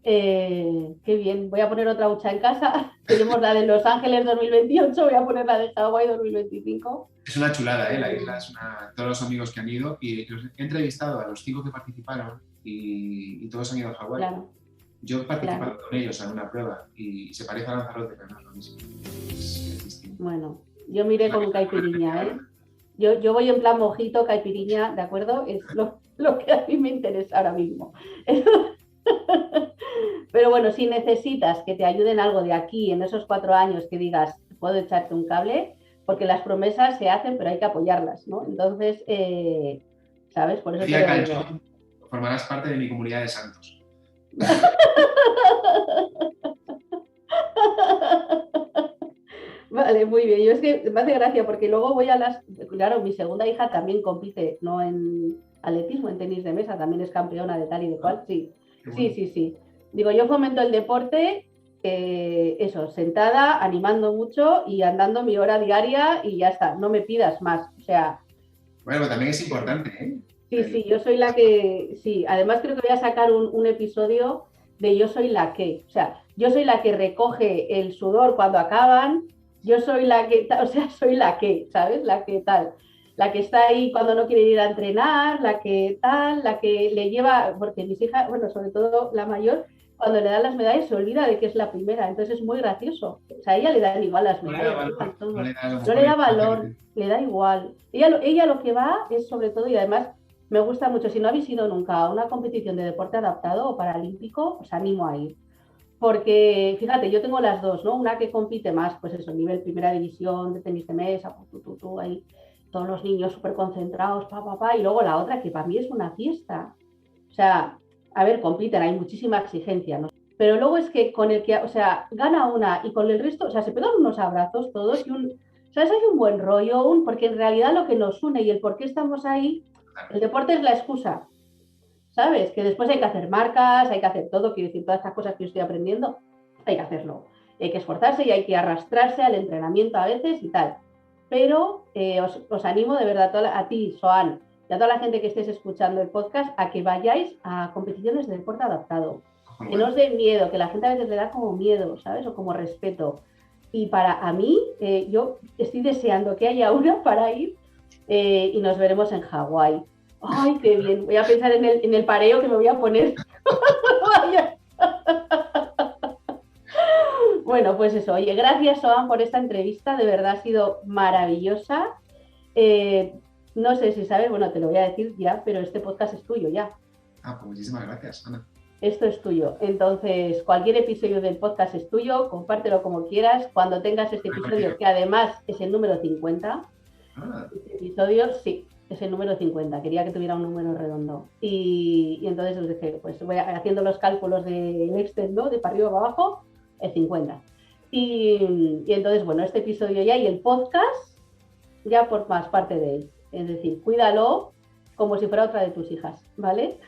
Qué bien, voy a poner otra hucha en casa, tenemos la de Los Ángeles 2028, voy a poner la de Hawái 2025. Es una chulada, la isla es todos los amigos que han ido y he entrevistado a los 5 que participaron y todos han ido a Hawái. Claro. Yo he participado con ellos en una prueba y se parece a Lanzarote, pero no es lo mismo. Es distinto. Bueno, yo miré con caipiriña, ¿eh? Yo voy en plan mojito, caipiriña, ¿de acuerdo? Es lo que a mí me interesa ahora mismo. Pero bueno, si necesitas que te ayuden algo de aquí, en esos 4 años, que digas, puedo echarte un cable, porque las promesas se hacen, pero hay que apoyarlas, ¿no? Entonces, ¿sabes? Por eso te lo digo. Formarás parte de mi comunidad de santos. Vale, muy bien. Yo es que me hace gracia porque luego voy a claro, mi segunda hija también compite, no en atletismo, en tenis de mesa, también es campeona de tal y de cual, sí. Bueno. Sí. Digo, yo fomento el deporte, sentada, animando mucho y andando mi hora diaria y ya está, no me pidas más, o sea... Bueno, pero también es importante, ¿eh? Sí, yo soy la que... Sí, además creo que voy a sacar un episodio de yo soy la que, o sea, yo soy la que recoge el sudor cuando acaban, yo soy la que, o sea, soy la que, ¿sabes? La que tal, la que está ahí cuando no quiere ir a entrenar, la que tal, la que le lleva, porque mis hijas, bueno, sobre todo la mayor, cuando le dan las medallas se olvida de que es la primera, entonces es muy gracioso. O sea, a ella le dan igual las medallas, no le da valor, le da igual. Ella lo que va es sobre todo, y además me gusta mucho, si no habéis ido nunca a una competición de deporte adaptado o paralímpico, os animo a ir. Porque, fíjate, yo tengo las dos, ¿no? Una que compite más, pues eso, nivel primera división de tenis de mesa, tú, ahí, todos los niños súper concentrados, y luego la otra que para mí es una fiesta. O sea, a ver, compiten, hay muchísima exigencia, ¿no? Pero luego es que con el que, o sea, gana una y con el resto, o sea, se pegan unos abrazos todos y ¿sabes? Hay un buen rollo, porque en realidad lo que nos une y el por qué estamos ahí, el deporte es la excusa. ¿Sabes? Que después hay que hacer marcas, hay que hacer todo, quiero decir, todas estas cosas que yo estoy aprendiendo, hay que hacerlo. Hay que esforzarse y hay que arrastrarse al entrenamiento a veces y tal. Pero os animo de verdad a ti, Soan, y a toda la gente que estéis escuchando el podcast, a que vayáis a competiciones de deporte adaptado. Que no os dé miedo, que la gente a veces le da como miedo, ¿sabes? O como respeto. Y a mí, yo estoy deseando que haya una para ir y nos veremos en Hawái. ¡Ay, qué bien! Voy a pensar en el pareo que me voy a poner. Bueno, pues eso. Oye, gracias, Soan, por esta entrevista. De verdad ha sido maravillosa. No sé si sabes, bueno, te lo voy a decir ya, pero este podcast es tuyo ya. Pues muchísimas gracias, Ana. Esto es tuyo. Entonces, cualquier episodio del podcast es tuyo. Compártelo como quieras. Cuando tengas este episodio, que además es el número 50. Este episodio, sí. Es el número 50, quería que tuviera un número redondo. Y entonces os dije, pues voy haciendo los cálculos del Excel, ¿no? De para arriba para abajo, el 50. Y entonces, bueno, este episodio ya y el podcast ya formas parte de él. Es decir, cuídalo como si fuera otra de tus hijas, ¿vale?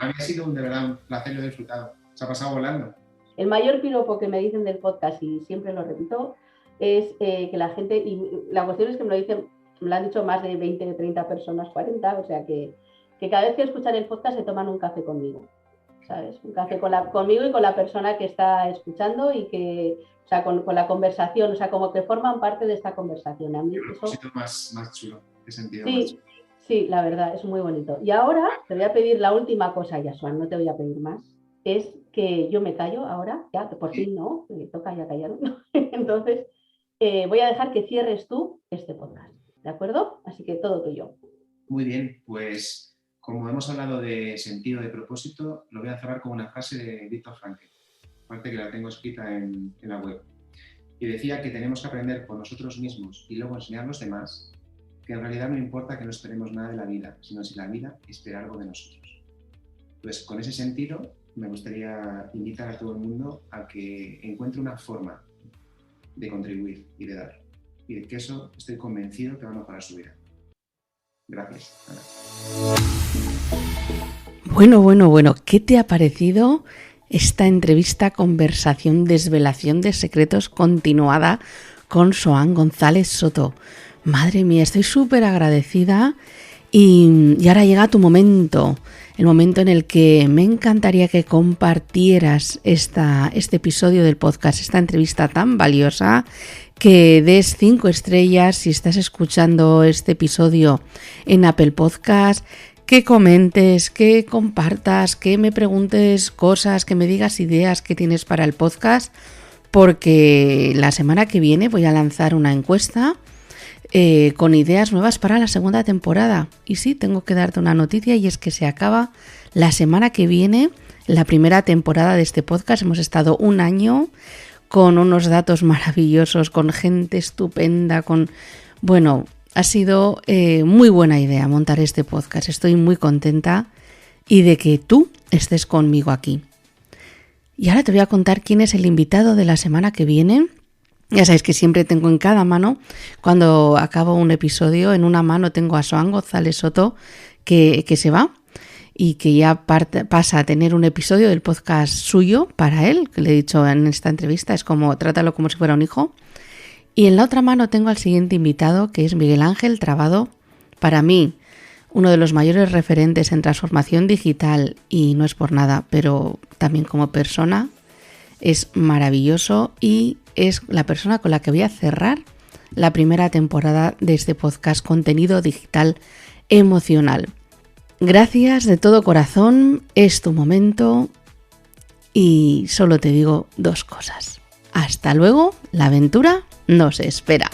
A mí ha sido de verdad un placer, lo he disfrutado. Se ha pasado volando. El mayor piropo que me dicen del podcast, y siempre lo repito, es que la gente, y la cuestión es que me lo han dicho más de 20, 30 personas, 40, o sea que cada vez que escuchan el podcast se toman un café conmigo, ¿sabes? Un café conmigo y con la persona que está escuchando y que, o sea, con la conversación, o sea, como que forman parte de esta conversación. A mí eso... más chulo, he sentido sí, más chulo. Sí, la verdad, es muy bonito. Y ahora te voy a pedir la última cosa, Yasuan, no te voy a pedir más, es que yo me callo ahora, ya, que por fin no, me toca ya callar. Entonces, voy a dejar que cierres tú este podcast, ¿de acuerdo? Así que todo tuyo. Muy bien, pues como hemos hablado de sentido, de propósito, lo voy a cerrar con una frase de Viktor Frankl, aparte que la tengo escrita en la web. Y decía que tenemos que aprender por nosotros mismos y luego enseñar a los demás que en realidad no importa que no esperemos nada de la vida, sino si la vida espera algo de nosotros. Pues con ese sentido me gustaría invitar a todo el mundo a que encuentre una forma de contribuir y de dar. Y de que eso estoy convencido que va a mejorar su vida. Gracias, Ana. Bueno, ¿qué te ha parecido esta entrevista, conversación, desvelación de secretos continuada con Xoán González Soto? Madre mía, estoy súper agradecida y ahora llega tu momento, el momento en el que me encantaría que compartieras este episodio del podcast, esta entrevista tan valiosa, que des 5 estrellas si estás escuchando este episodio en Apple Podcast, que comentes, que compartas, que me preguntes cosas, que me digas ideas que tienes para el podcast, porque la semana que viene voy a lanzar una encuesta con ideas nuevas para la segunda temporada. Y sí, tengo que darte una noticia, y es que se acaba la semana que viene la primera temporada de este podcast. Hemos estado un año con unos datos maravillosos, con gente estupenda, bueno, ha sido muy buena idea montar este podcast. Estoy muy contenta y de que tú estés conmigo aquí. Y ahora te voy a contar quién es el invitado de la semana que viene. Ya sabéis que siempre tengo en cada mano, cuando acabo un episodio, en una mano tengo a Xoán González Soto, que se va y que ya pasa a tener un episodio del podcast suyo para él, que le he dicho en esta entrevista, es como, trátalo como si fuera un hijo. Y en la otra mano tengo al siguiente invitado, que es Miguel Ángel Trabado, para mí uno de los mayores referentes en transformación digital, y no es por nada, pero también como persona es maravilloso y es la persona con la que voy a cerrar la primera temporada de este podcast Contenido Digital Emocional. Gracias de todo corazón, es tu momento y solo te digo 2 cosas. Hasta luego, la aventura nos espera.